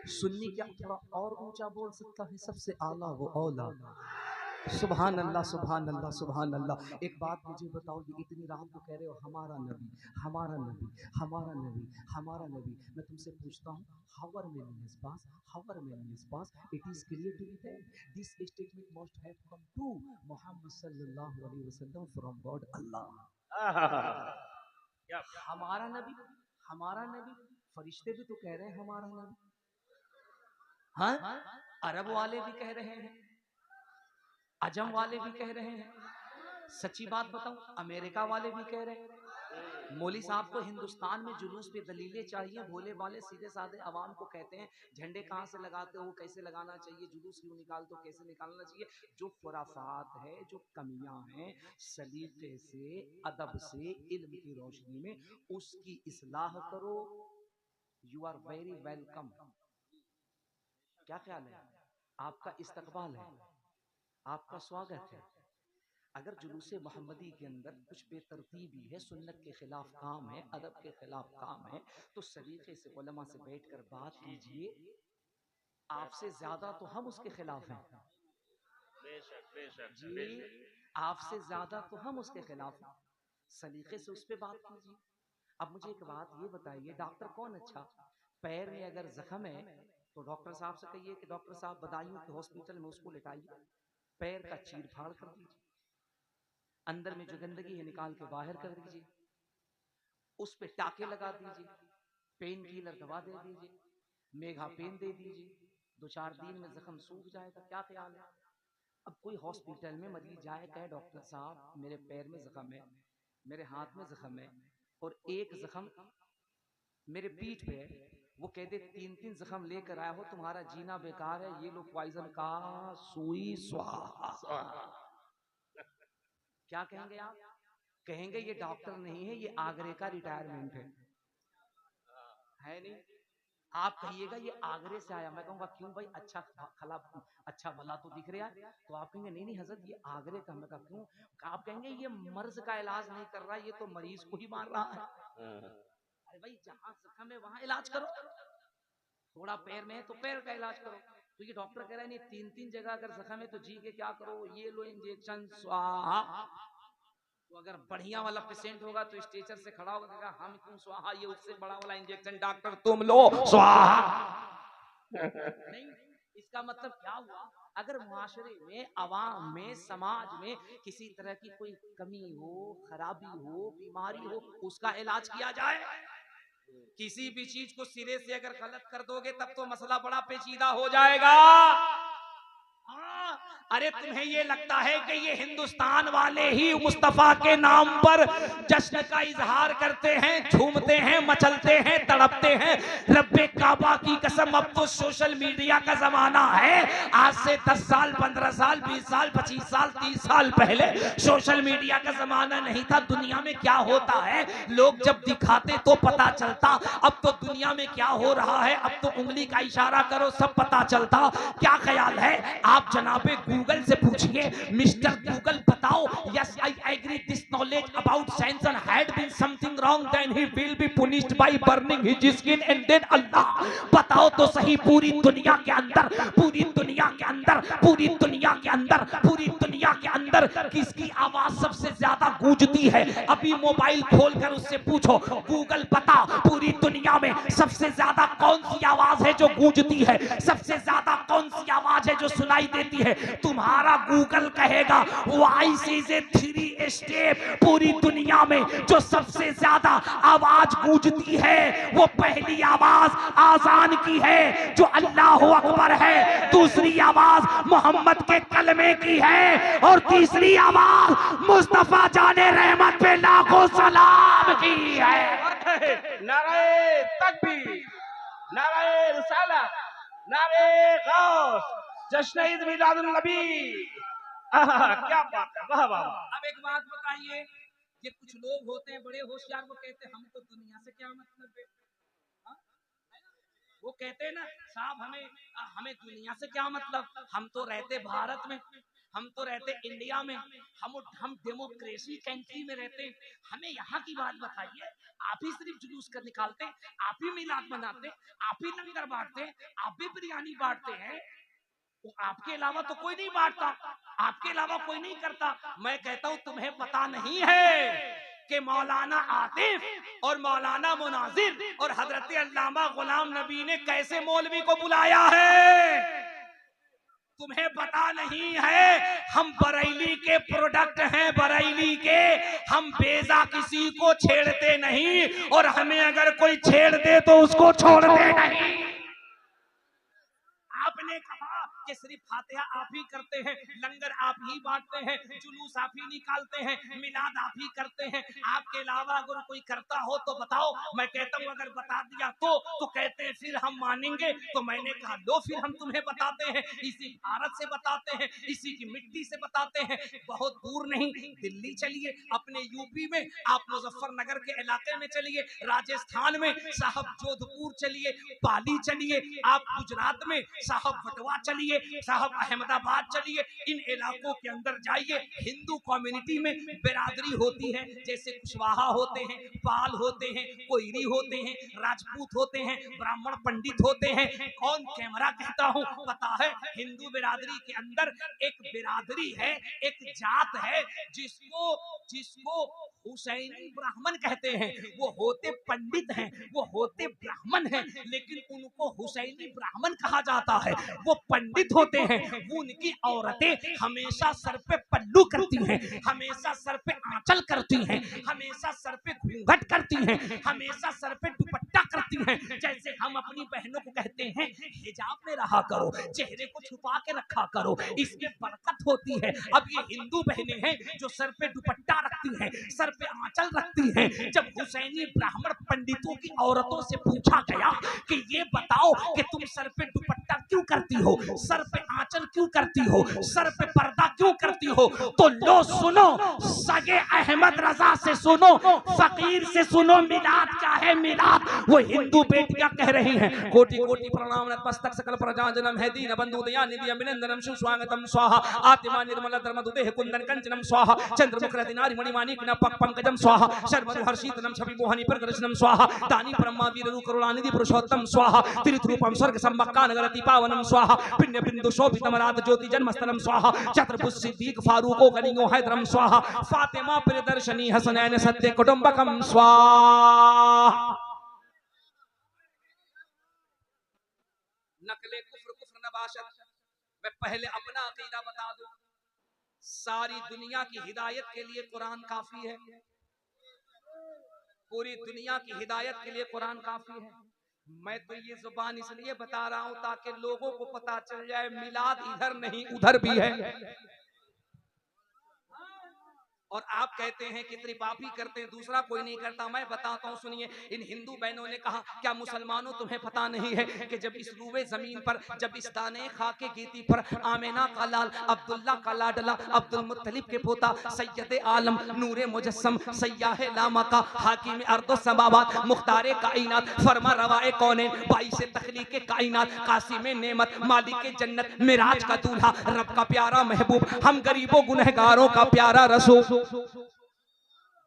सुन्नी क्या थोड़ा और ऊंचा बोल सकता है, सबसे आला वो औला। सुभान अल्लाह सुभान अल्लाह सुभान अल्लाह। एक बात मुझे बताओ, ये इतनी रात को कह रहे हो हमारा नबी हमारा नबी हमारा नबी हमारा नबी। मैं तुमसे पूछता हूँ, how are many years pass, how are many years pass, it is clear to me that this statement must have come to Muhammad सल्लल्लाहु अलैहि वसल्लम फ्रॉम गॉड अल्लाह। हमारा नबी, फरिश्ते भी तो कह रहे हैं हमारा नबी, हाँ अरब वाले भी कह रहे हैं, अजम वाले भी कह रहे हैं। सच्ची बात बताऊं, अमेरिका वाले भी कह रहे हैं। मौली साहब को हिंदुस्तान में जुलूस पे दलीलें चाहिए, भोले वाले सीधे साधे आवाम को कहते हैं झंडे कहाँ से लगाते हो, कैसे लगाना चाहिए, जुलूस क्यों निकालते हो, कैसे निकालना चाहिए। जो खुराफात है, जो कमियां हैं, सलीके से अदब से इल्म की रोशनी में उसकी इस्लाह करो। You are very welcome. क्या ख्याल है, आपका इस्तकबाल है, आपका स्वागत है। अगर जुलूसे मोहम्मदी के अंदर कुछ बेतरतीबी है, सुन्नत के खिलाफ काम है, अदब के खिलाफ काम है, तो सलीके से उलमा से बैठकर बात कीजिए। आपसे ज्यादा तो हम उसके खिलाफ हैं जी, आपसे ज्यादा तो हम उसके खिलाफ हैं। सलीके से उस पर बात कीजिए। अब मुझे एक बात ये बताइए, डॉक्टर कौन अच्छा? पैर में अगर जख्म है तो डॉक्टर साहब से कहिए कि डॉक्टर साहब बदायूं के हॉस्पिटल में उसको लेटाइए, पैर का चीर फाड़ कर दीजिए, अंदर में जो गंदगी है निकाल के बाहर कर दीजिए, उस पे टाके लगा दीजिए, पेन किलर दवा दे दीजिए, मेघा पेन दे दीजिए, 2-4 दिन में जख्म सूख जाएगा। क्या ख्याल है? अब कोई हॉस्पिटल में मरीज जाए, कहे डॉक्टर साहब मेरे पैर में जख्म है, मेरे हाथ में जख्म है और एक जख्म मेरे पीठ पे है, वो कहते 3-3 जख्म लेकर आया हो, तुम्हारा जीना बेकार है, ये लो पॉइजन का सुई स्वाहा। क्या कहेंगे आप? कहेंगे ये डॉक्टर नहीं है, ये आगरे का रिटायरमेंट है नहीं। आप कहिएगा ये आगरे से आया, मैं कहूँगा क्यों भाई, अच्छा भला तो दिख रहा है। तो आप कहेंगे नहीं नहीं हजरत ये आगरे का। मैं कहा क्यों? आप कहेंगे ये मर्ज का इलाज नहीं कर रहा, ये तो मरीज को ही मार रहा है। अरे भाई जहाँ जख्म है वहां इलाज करो, थोड़ा पैर में है तो पैर का इलाज करो। तो ये डॉक्टर कह रहा है नहीं 3-3 जगह अगर जख्म है तो जी के क्या करो, ये लो इंजेक्शन स्वाहा। तो अगर बढ़िया वाला पेशेंट होगा तो स्ट्रेचर से खड़ा होगा, हम क्यों स्वाहा, ये उससे बड़ा वाला इंजेक्शन डॉक्टर तुम लो स्वाहा। नहीं, इसका मतलब क्या हुआ? अगर मुआशरे में, अवाम में, समाज में किसी तरह की कोई कमी हो, खराबी हो, बीमारी हो, उसका इलाज किया जाए। किसी भी चीज को सिरे से अगर गलत कर दोगे तब तो मसला बड़ा पेचीदा हो जाएगा। अरे तुम्हें ये लगता है कि ये हिंदुस्तान वाले ही मुस्तफा के नाम पर जश्न का इजहार करते हैं, झूमते हैं, मचलते हैं, तड़पते हैं। रब्बे काबा की कसम, अब तो सोशल मीडिया का जमाना है। आज से 10 साल, 15 साल, 20 साल, 25 साल, 30 साल पहले सोशल मीडिया का जमाना नहीं था। दुनिया में क्या होता है लोग जब दिखाते तो पता चलता। अब तो दुनिया में क्या हो रहा है, अब तो उंगली का इशारा करो सब पता चलता। क्या ख्याल है? आप जनाबे गूगल से पूछिए, मिस्टर गूगल बताओ, yes I agree this knowledge about Samson had been something wrong, then he will be punished by burning his skin and then अल्लाह। बताओ तो सही, पूरी दुनिया के अंदर अंदर किसकी आवाज सबसे ज्यादा गूंजती है? अभी मोबाइल खोलकर उससे पूछो, गूगल बता पूरी दुनिया में सबसे ज्यादा कौन सी आवाज है जो गूंजती है, सबसे ज्यादा कौन सी आवाज है जो सुनाई देती है? तुम्हारा गूगल कहेगा वॉइस इज ए 3 स्टेप। पूरी दुनिया में जो सबसे ज्यादा आवाज गूंजती है वो पहली आवाज आजान की है जो अल्लाह अकबर है, दूसरी आवाज मोहम्मद के कलमे की है और तीसरी आवाज मुस्तफा जाने रहमत पे लाखों सलाम की है। नारे तकबीर, नारे रिसालत, नारे गौस, जश्न ईद मिलादुन नबी। क्या बात है, वाह वाह। अब एक बात बताइए, ये कुछ लोग होते हैं बड़े होशियार, वो कहते हैं हमको दुनिया से क्या मतलब है? वो कहते हैं ना साहब हमें दुनिया से क्या मतलब, हम तो रहते भारत में, हम तो रहते इंडिया में, हम डेमोक्रेसी कंट्री में रहते हैं, हमें यहाँ की बात बताइए। आप ही सिर्फ जुलूस कर निकालते, आप ही मिलाद मनाते, आप ही लंगर बांटते, आप भी बिरयानी बांटते हैं, तो आपके अलावा तो कोई नहीं बांटता, आपके अलावा कोई नहीं करता। मैं कहता हूं तुम्हें पता नहीं है कि मौलाना आतिफ और मौलाना मुनाजिर और हजरत अल्लामा गुलाम नबी ने कैसे मौलवी को बुलाया है? तुम्हें पता नहीं है? हम बरेली के प्रोडक्ट हैं, बरेली के। हम बेजा किसी को छेड़ते नहीं और हमें अगर कोई छेड़ दे तो उसको छोड़ते नहीं। आपने कहा कि सिर्फ फातिहा आप ही करते हैं, लंगर आप ही बांटते हैं, जुलूस आप ही निकालते हैं, मिलाद आप ही करते हैं, आपके अलावा अगर कोई करता हो तो बताओ। मैं कहता हूं अगर बता दिया तो कहते हैं फिर हम मानेंगे। तो मैंने कहा लो फिर हम तुम्हें बताते हैं, इसी भारत से बताते हैं, इसी की मिट्टी से बताते हैं। बहुत दूर नहीं, दिल्ली चलिए, अपने यूपी में आप मुजफ्फरनगर के इलाके में चलिए, राजस्थान में साहब जोधपुर चलिए, पाली चलिए, आप गुजरात में साहब वटवा चलिए, साहब अहमदाबाद चलिए, इन इलाकों के अंदर जाइए। हिंदू कम्युनिटी में बिरादरी होती है, जैसे कुशवाहा होते हैं, पाल होते हैं, कोयरी होते हैं, राजपूत होते हैं, ब्राह्मण पंडित होते हैं। कौन कैमरा कहता हूं पता है? हिंदू बिरादरी के अंदर एक बिरादरी है, एक जात है जिसको हुसैनी ब्राह्मण कहते हैं। वो होते पंडित हैं, वो होते ब्राह्मण हैं, लेकिन उनको हुसैनी ब्राह्मण कहा जाता है। वो पंडित होते हैं, वो उनकी औरतें हमेशा सर पे पल्लू करती हैं, हमेशा सर पे आंचल करती हैं, हमेशा सर पे घूंघट करती हैं, हमेशा सर पे दुपट्टा करती हैं। जैसे हम अपनी बहनों को कहते हैं हिजाब में रहा करो, चेहरे को छुपा के रखा करो, इसमें बरकत होती है। अब ये हिंदू बहनें हैं जो सर पे दुपट्टा रखती हैं, सर पे आंचल रखती हैं। जब हुसैनी ब्राह्मण पंडितों की औरतों से पूछा गया कि ये बताओ कि तुम सर पे दुपट्टा क्यों करती हो, सर पे आंचल क्यों करती हो, सर पे पर्दा क्यों करती हो, तो लो सुनो, सगे अहमद रजा से सुनो, फकीर से सुनो, मिलाद क्या है मिलाद। वो हिंदू बेटियां कह रही हैं कोटि कोटि प्रणाम नतमस्तक सकल प्रजाजनम है दीन बंधु दया निधि अभिनंदनम सुस्वागतम स्वाहा आत्मा निर्मल धर्म दुदेह कुंदन कंचनम स्वाहा चंद्रमुख रतिनारि मणिमाणिक न पंकजम स्वाहा शर्मनु हर्षितनम छवि मोहनी प्रदर्शनम स्वाहा दानी ब्रह्मा वीरु करुणानिधि पुरुषोत्तम स्वाहा तीर्थ रूपम स्वर्ग सम्मक्कान नगरति पावनम स्वाहा पिण्य बिंदु शोभितम रात ज्योति जन्मस्थलम स्वाहा छत्रपुर सिद्दीक फारूको गनियो हैदरम स्वाहा फातिमा प्रियदर्शनी हसनैन सत्य कुटुंबकम स्वाहा। नकले कुफ्र नबाशत। मैं पहले अपना अकीदा बता दूं, सारी दुनिया की हिदायत के लिए कुरान काफी है, पूरी दुनिया की हिदायत के लिए कुरान काफी है। मैं तो ये जुबान इसलिए बता रहा हूं ताकि लोगों को पता चल जाए मिलाद इधर नहीं उधर भी है। और आप कहते हैं कि सिर्फ आप ही करते हैं, दूसरा कोई नहीं करता। मैं बताता हूं, सुनिए। इन हिंदू बहनों ने कहा क्या मुसलमानों तुम्हें पता नहीं है कि जब इस रूए जमीन पर, जब इस दाने खाके गीती पर आमिना का लाल, अब्दुल्ला का लाडला, अब्दुल मुत्तलिब के पोता, सैयद आलम, नूरे मुजस्सम, सयाह लामा का, हाकिम अर्दो समावात, मुख्तारे कायनात, फरमा रवाए कौने, बाईस तखलीके कायनात, कासिम नेमत, मालिक जन्नत, मिराज का दूल्हा, रब का प्यारा महबूब, हम गरीबों गुनहगारों का प्यारा रसूल।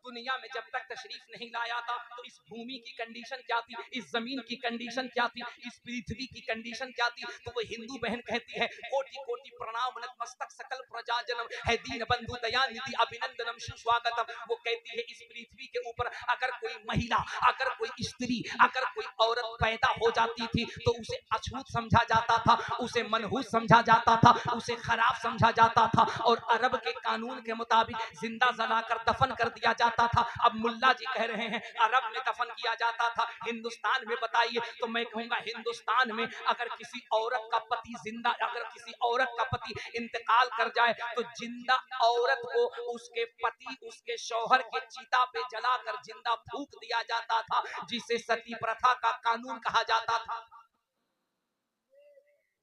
दुनिया में जब तक तशरीफ नहीं लाया था तो इस भूमि की कंडीशन क्या थी, इस जमीन की कंडीशन क्या थी, इस पृथ्वी की कंडीशन क्या थी। तो वो हिंदू बहन कहती है कोटि कोटि प्रणाम नतमस्तक सकल प्रजा जन्म है दीन बंधु दयानिधि अभिनंदनम सुस्वागतम। वो कहती है इस पृथ्वी के ऊपर अगर कोई महिला, अगर कोई स्त्री, अगर कोई औरत पैदा हो जाती थी तो उसे अछूत समझा जाता था, उसे मनहूस समझा जाता था, उसे खराब समझा जाता था और अरब के कानून के मुताबिक जिंदा जलाकर दफन कर दिया जाता था। अब मुल्ला जी कह रहे हैं अरब में दफन किया जाता था, हिंदुस्तान में बताइए। तो मैं कहूंगा हिंदुस्तान में अगर किसी औरत का पति जिंदा, अगर किसी औरत का पति इंतकाल कर जाए तो जिंदा औरत को उसके पति, उसके शौहर के चिता पे जलाकर जिंदा फूंक दिया जाता था, जिसे सती प्रथा का कानून कहा जाता था,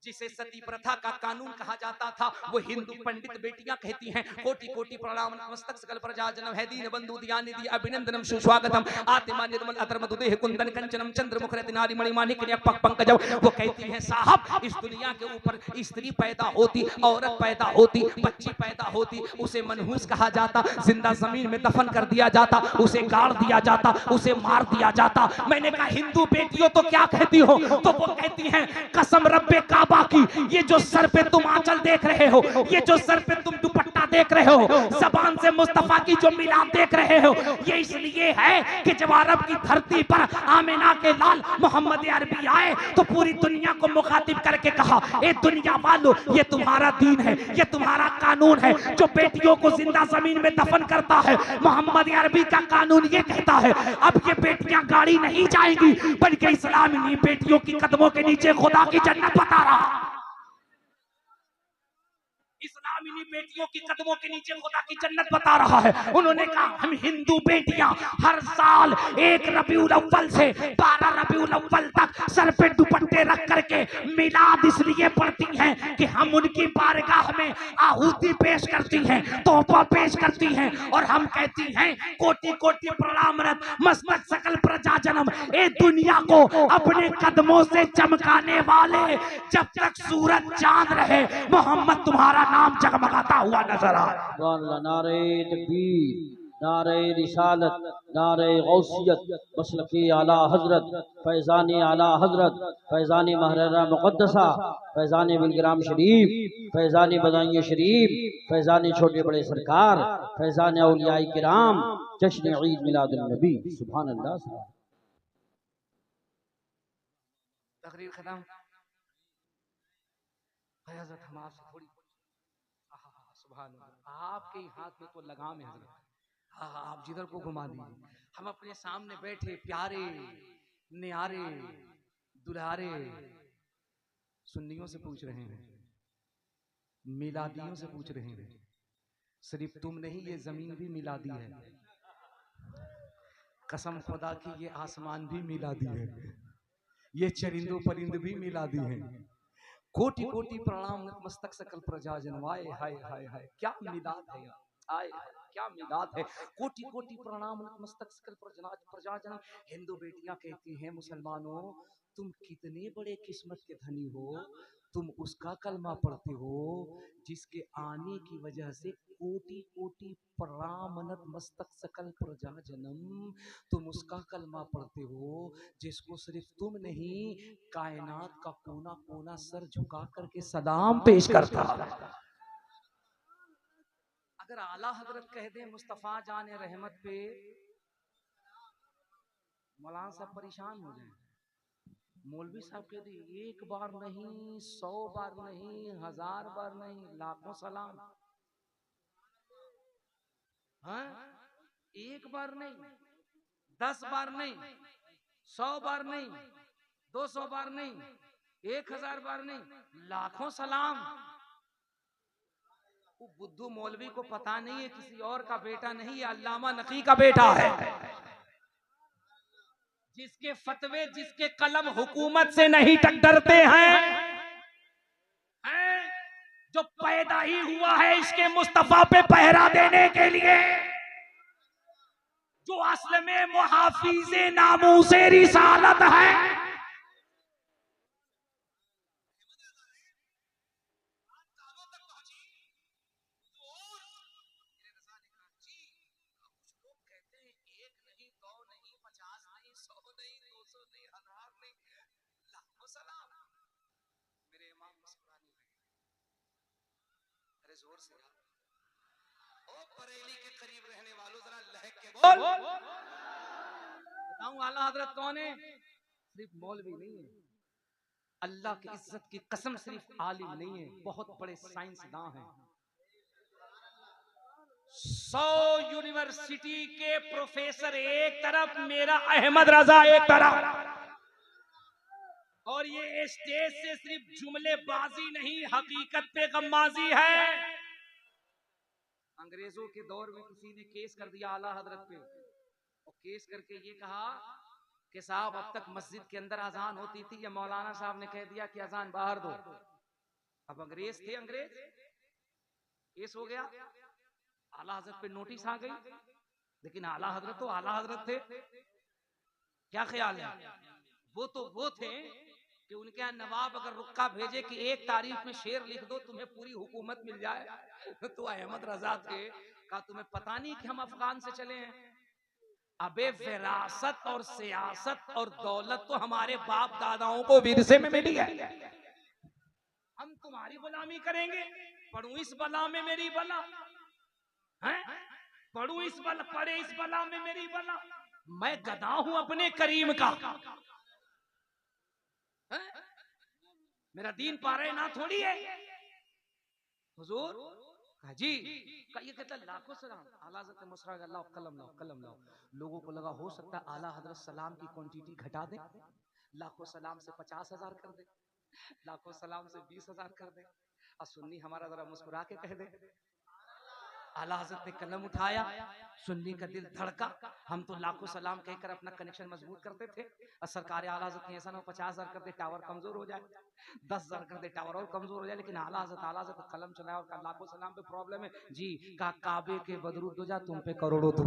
जिसे सती प्रथा का कानून कहा जाता था। वो हिंदू पंडित बेटियां कहती हैं कोटि कोटि प्रणाम नतमस्तक सकल प्रजा जन्म है दीन बंधु दयानिधि अभिनंदनम सुस्वागतम आत्मा निर्मल अधर्म दुदेह कुंदन कंचनम चंद्र मुख रत्नारि मणिमाणिक पंकजम। वो कहती हैं साहब इस दुनिया के ऊपर स्त्री पैदा होती, औरत पैदा होती, बच्ची पैदा होती, उसे मनहूस कहा जाता, जिंदा जमीन में दफन कर दिया जाता, उसे गाड़ दिया जाता, उसे मार दिया जाता। मैंने कहा हिंदू बेटियों तो क्या कहती हो? तो वो कहती हैं कसम रब्बे काबा की, ये जो सर पे तुम आंचल देख रहे हो, ये जो सर पे तुम दुपट्टा देख रहे हो, ज़बान से मुस्तफा की जो मिलाप देख रहे हो, ये इसलिए है कि जब अरब की धरती पर आमिना के लाल मोहम्मद अरबी आए तो पूरी दुनिया को मुखातिब करके कहा ए दुनिया वालों, ये तुम्हारा दीन है, ये तुम्हारा कानून है जो बेटियों को जिंदा जमीन में दफन करता है। मोहम्मद अरबी का कानून ये कहता है अब ये बेटियां गाड़ी नहीं जाएंगी, बल्कि इस्लाम इन्हीं बेटियों की कदमों के नीचे खुदा की जन्नत बता रहा। इस्लामी बेटियों की कदमों के नीचे खुदा की जन्नत बता रहा है। उन्होंने कहा हम हिंदू बेटियां हर साल 1 रबीउल अव्वल से 12 रबीउल अव्वल तक सर पे दुपट्टे रख करके मिलाद इसलिए पढ़ती हैं कि हम उनकी बारगाह में आहुति पेश करती हैं, तोहफा पेश करती हैं और हम कहती हैं कोटि कोटि प्रणाम मस्तक सकल प्रजा जन्म। ए दुनिया को अपने कदमों से चमकाने वाले, जब तक सूरज चांद रहे मोहम्मद तुम्हारा नाम जगमगाता हुआ नजर आए। नारे तकबीर, नारे रिसालत, नारे गौसियत, मसलके आला हजरत, फैज़ान आला हजरत, फैज़ान महररा मुक़द्दसा, फैज़ान बिलग्राम शरीफ, फैज़ान बदाइए शरीफ, फैज़ान छोटे बड़े सरकार, फैज़ान औलियाए किराम, जश्न ईद मिलादुन नबी। सुभान अल्लाह। तकरीर खत्म। हज़रत हम आपसे थोड़ी सुभान अल्लाह, आपके हाथ में तो लगाम है हज़रत। हाँ हाँ, आप जिधर को घुमा दीजिए। हम अपने सामने बैठे प्यारे न्यारे दुलारे सुन्नियों से पूछ रहे हैं, मिलादियों से पूछ रहे हैं। सिर्फ तुम नहीं, ये जमीन भी मिलादी है। कसम खुदा की ये आसमान भी मिलादी है, ये चरिंदो परिंद भी मिलादी है। कोटि कोटि प्रणाम नतमस्तक सकल प्रजा जनवाए। हाय हाय हाय, क्या मिलाद है यार, हाय क्या मिलाद है। कोटि कोटि प्रणाम नतमस्तक सकल प्रजा जन। हिंदू बेटियां कहती हैं मुसलमानों तुम कितने बड़े किस्मत के धनी हो, तुम उसका कलमा पढ़ते हो जिसके आने की वजह से कोटि कोटि प्रणाम नतमस्तक सकल प्रजा जनम। तुम उसका कलमा पढ़ते हो जिसको सिर्फ तुम नहीं कायनात का कोना कोना सर झुका करके सलाम पेश करता। अगर आला हजरत कह दे मुस्तफा जाने रहमत पे, मौलाना साहब परेशान हो जाए। मौलवी साहब कह दे एक बार नहीं, 100 बार नहीं, 1000 बार नहीं, लाखों सलाम। हाँ? एक बार नहीं, 10 बार नहीं, 100 बार नहीं, 200 बार नहीं, 1000 बार नहीं, लाखों सलाम। वो बुद्धू मौलवी को पता नहीं है किसी और का बेटा नहीं है, अल्लामा नकी का बेटा है, जिसके फतवे, जिसके कलम हुकूमत से नहीं टक्करते हैं, जो पैदा ही हुआ है इसके मुस्तफा पे पहरा देने के लिए, जो असल में मुहाफिज़े नामूसे रिसालत है। जोर से ओ बरेली के करीब रहने वालों जरा लहक के बोल। बताऊं आला हजरत कौन है? सिर्फ मौलवी नहीं है, अल्लाह की इज्जत की कसम सिर्फ आलिम नहीं है, बहुत बड़े साइंसदान हैं। 100 यूनिवर्सिटी के प्रोफेसर एक तरफ, मेरा अहमद रजा एक तरफ, और ये स्टेज से सिर्फ जुमलेबाजी नहीं, हकीकत पे गम्माजी है। अंग्रेजों के दौर में किसी ने केस कर दिया आला हजरत पे, और केस करके ये कहा कि साहब अब तक मस्जिद के अंदर अजान होती थी, या मौलाना साहब ने कह दिया कि अजान बाहर दो। अब अंग्रेज थे, अंग्रेज, केस हो गया, आला हजरत पे नोटिस आ गई, लेकिन आला हजरत तो आला हजरत थे। क्या ख्याल है? वो तो वो थे कि उनके यहाँ नवाब अगर रुक्का भेजे कि एक तारीख में शेर लिख दो तुम्हें पूरी हुकूमत मिल जाए, तो अहमद रजा थे, कहा तुम्हें पता नहीं कि हम अफगान से चले हैं? अबे विरासत और सियासत और दौलत तो हमारे बाप दादाओं को विरसे में मिली है, हम तुम्हारी गुलामी करेंगे? पढ़ू इस बला में मेरी बला है, पढ़ू इस बला, पढ़े इस बला में मेरी बला। मैं गधा हूं अपने करीम का, है? मेरा दीन पारे ना थोड़ी है। हुजूर जी का ये कहता लाखों सलाम, आला हज़रत मुस्रा अल्लाह कलम लाओ, कलम लाओ। लोगों को लगा हो सकता है आला हजरत सलाम की क्वांटिटी घटा दे, लाखों सलाम से 50,000 कर दे, लाखों सलाम से 20,000 कर दे, और सुन्नी हमारा जरा मुस्कुरा के कह दे। आला हजरत ने कलम उठाया, सुन्नी का दिल धड़का, हम तो लाखों सलाम कहकर अपना कनेक्शन मजबूत करते थे, और सरकार आला हजरत ने ऐसा ना 50,000 कर दे टावर कमजोर हो जाए, 10,000 कर दे टावर और कमजोर हो जाए, लेकिन आला हजरत कलम चलाया और कहा लाखों सलाम पे प्रॉब्लम है जी, का काबे के बदरूद दो जा, तुम पे करोड़ों दो।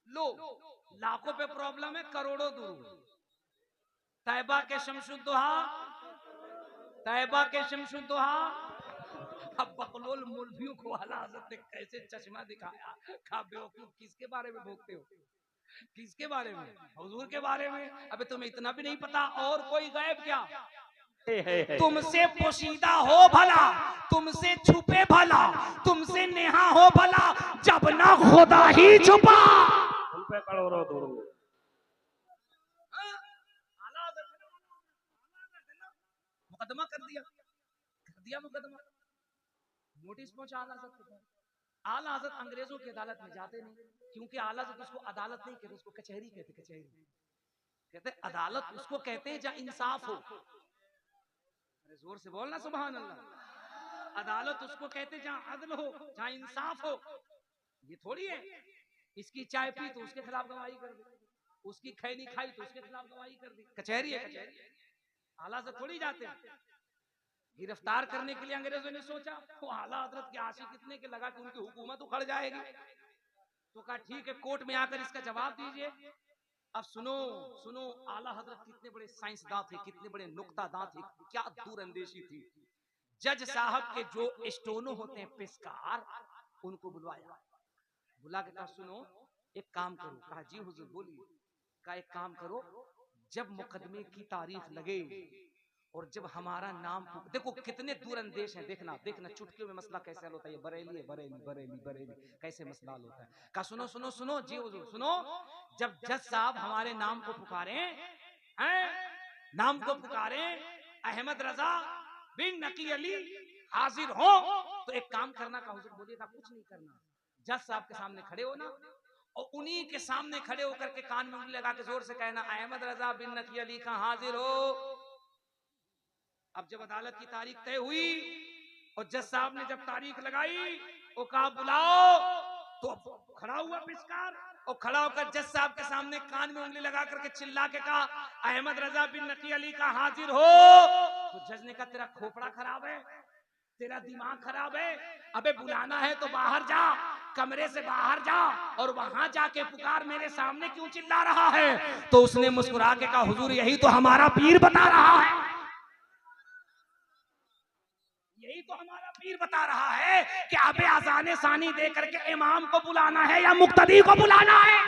लो लाखों पे प्रॉब्लम है, करोड़ों दूर। तैबा के शमशुद्दोहा, तैबा के शमशुद्दोहा। अब बकलोल मौलवियों को आला हज़रत ने कैसे चश्मा दिखाया, कहा बेवकूफ किसके बारे में भोगते हो, किसके बारे में? हुजूर के बारे में। अबे तुम्हें इतना भी नहीं पता और कोई गायब क्या? तुमसे पोशीदा हो भला, तुमसे छुपे भला, तुमसे नेहा हो भला, जब ना खुदा ही छुपा उन पे करोड़ों दूर। मुकदमा कर दिया मुकदमा, नोटिस पहुंचा आला हज़रत के पास। आला हज़रत अंग्रेजों की अदालत में जाते नहीं, क्योंकि आला हज़रत उसको अदालत नहीं कहते, उसको कचहरी कहते, कचहरी कहते, अदालत उसको कहते हैं जहां इंसाफ हो। अरे जोर से बोलना सुभान अल्लाह। अदालत उसको कहते हैं जहां अदल हो, जहां इंसाफ हो। ये थोड़ी है इसकी चाय पी तो उसके खिलाफ गवाही कर दी, उसकी खैनी खाई तो उसके खिलाफ गवाही कर दी। कचहरी है, कचहरी। आला से थोड़ी जाते हैं। गिरफ्तार करने के लिए अंग्रेजों ने सोचा, तो आला हजरत के आशिक कितने के लगा कि उनकी हुकूमत उखड़ जाएगी, तो कहा ठीक है कोर्ट में आकर इसका जवाब दीजिए। अब सुनो सुनो, आला हजरत कितने बड़े साइंसदान थे, कितने बड़े नुक्तादान थे, क्या दूरअंदेशी थी। जज साहब के जो स्टोनो होते हैं पेशकार, उनको बुलवाया, बुला के कहा सुनो एक काम करो। कहा जी हुजूर बोलिए। कहा एक काम करो, जब मुकदमे की तारीख लगे और जब हमारा नाम, देखो कितने दूरअंदेश हैं, देखना देखना चुटकियों में मसला कैसे हल होता है। ये बरेली है, बरेली बरेली बरेली कैसे मसला हल होता है। कहा सुनो सुनो सुनो जी हुजूर सुनो, जब जज साहब हमारे नाम को पुकारे हैं, नाम को पुकारे, अहमद रजा बिन नकी अली हाजिर हो, तो एक काम करना। का हुजूर बोलिएगा कुछ नहीं करना, जज साहब के सामने खड़े हो ना, और उन्हीं के सामने खड़े होकर के कान में उंगली लगा के जोर से कहना अहमद रजा बिन नकी अली का हाजिर हो। अब जब अदालत की तारीख तय हुई और जज साहब ने जब तारीख लगाई और कहा बुलाओ, तो खड़ा हुआ पेशकार और खड़ा होकर जज साहब के सामने कान में उंगली लगा करके चिल्ला के कहा अहमद रजा बिन नकी अली का हाजिर हो। तो जज ने कहा तेरा खोपड़ा खराब है, तेरा दिमाग खराब है, अबे बुलाना है तो बाहर जा, कमरे से बाहर जा और वहां जाके पुकार, मेरे सामने क्यों चिल्ला रहा है। तो उसने मुस्कुरा के कहा हुजूर यही तो हमारा पीर बता रहा है, यही तो हमारा पीर बता रहा है कि अबे अज़ाने सानी दे करके इमाम को बुलाना है या मुक्तदी को बुलाना है।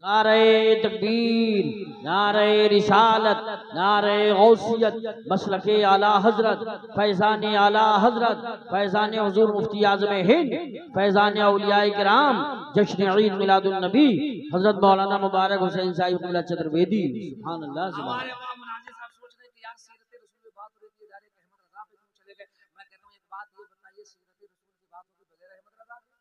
नारे तकबीर, नारे रिसालत, नारे गौसियत, मसलके आला हजरत, फैज़ान आला हजरत, फैज़ान हुजूर मुफ्ती आज़म हिंद, फैज़ान औलियाए किराम, जश्न ईद मिलादुन नबी हजरत मौलाना मुबारक हुसैन साहिब क़िबला चतुर्वेदी। सुभान अल्लाह सुभान हमारे वहाँ मुनाजिर साहब सोच रहे कि यार सीरत रसूल पे बात हो रही थी, डायरेक्ट अहमद रजा पे क्यों चले गए। मैं कहता हूँ एक बात ये बताइए, सीरत रसूल की बात होगी बगैर अहमद रजा के?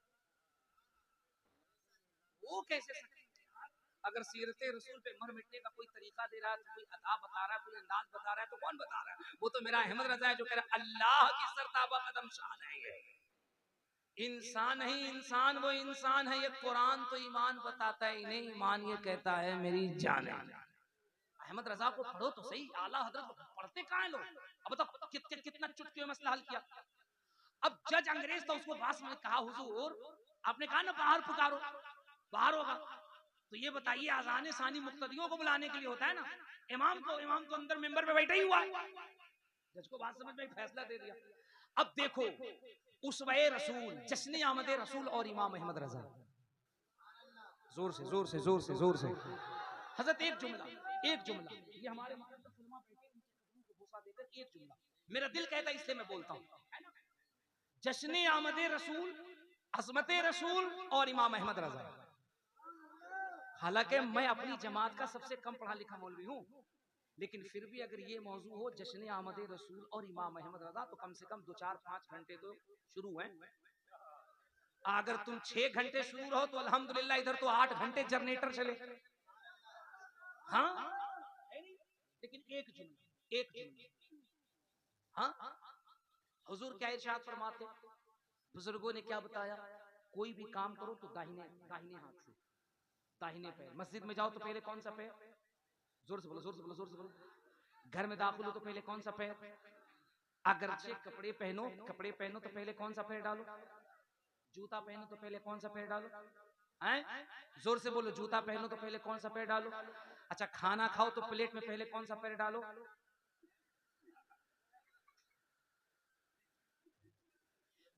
वो कैसे सकते हैं यार? अगर सीरत रसूल पे मर मिटने का कोई तरीका दे रहा है, कोई अदा बता रहा है, कोई अंदाज बता रहा है, तो कौन बता रहा है? वो तो मेरा अहमद रजा है जो कह रहा है अल्लाह की सरताबा कदम शान है ये। इंसान नहीं इंसान, वो इंसान है ये। कुरान तो ईमान बताता है, इन्हें ईमान ये कहता है मेरी जान है। अहमद रजा को पढ़ो तो सही, आला हजरत को पढ़ते कहाँ हैं लोग? अब बताओ कितना चुटकियों में मसला हल किया। अब जज अंग्रेज था, उसको बात में कहा हुजूर आपने कहा ना बाहर पुकारो, बाहर होगा, तो ये बताइए आजान सानी मुक्तदियों को बुलाने के लिए होता है ना, इमाम को अंदर मेंबर पे बैठा ही हुआ है। जज को बात समझ में फैसला दे दिया। अब देखो उसवे रसूल, जश्न आमद रसूल और इमाम अहमद रजा, जोर से जोर से जोर से जोर से हजरत एक जुमला ये हमारे देकर एक जुमला मेरा दिल कहता है इसलिए मैं बोलता हूँ, जश्न आमद रसूल, अजमत रसूल और इमाम अहमद रजा। हालांकि मैं अपनी जमात का सबसे कम पढ़ा लिखा मौलवी हूँ, लेकिन फिर भी अगर ये मौजू हो जश्न आमद रसूल और इमाम अहमद रजा, तो कम से कम 2-4-5 घंटे तो शुरू हैं। अगर तुम 6 घंटे शुरू रहो तो अल्हम्दुलिल्लाह, इधर तो 8 घंटे जनरेटर चले। हाँ लेकिन एक जुमला हाँ, हुजूर क्या इरशाद फरमाते, बुजुर्गों ने क्या बताया, कोई भी काम करो तो दाहिने हाथ से, दाहिने पैर। मस्जिद में जाओ तो पहले कौन सा पैर? जोर से बोलो, जोर से बोलो, जोर से बोलो। घर में दाखिल हो तो पहले कौन सा पैर? अगरचे कपड़े पहनो तो पहले कौन सा पैर डालो? जूता पहनो तो पहले कौन सा पैर डालो? हैं? जोर से बोलो, जूता पहनो तो पहले कौन सा पैर डालो? अच्छा, खाना खाओ तो प्लेट में पहले कौन सा पैर डालो?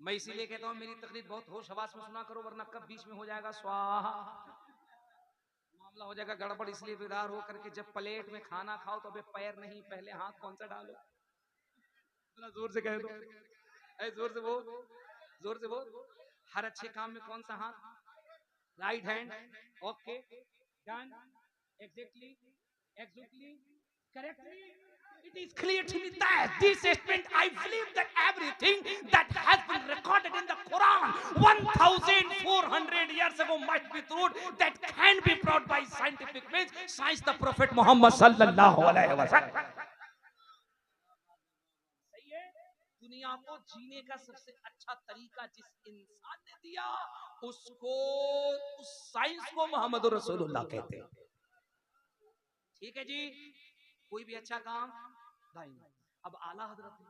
मैं इसीलिए कहता हूँ मेरी तकरीर बहुत होश हवास में सुना करो, वरना कब बीच में हो जाएगा स्वाहा, मामला हो जाएगा गड़बड़। इसलिए बेदार हो करके जब प्लेट में खाना खाओ तो अबे पैर नहीं, पहले हाथ कौन सा डालो? जोर से कह दो, जोर से बोल, जोर से बोल। हर अच्छे काम में कौन सा हाथ? Right hand. Okay, done, exactly, correctly. It is clear to me that this statement, I believe that everything that has been recorded in the Quran 1400 years ago must be truth, that can be brought by scientific means, science, the Prophet Muhammad sallallahu alaihi wasallam. सही है। दुनिया को जीने का सबसे अच्छा तरीका जिस इंसान ने दिया, उसको, उस साइंस को मोहम्मद रसूलुल्लाह कहते हैं। ठीक है जी, कोई भी अच्छा काम दाहिना। अब आला हजरत है,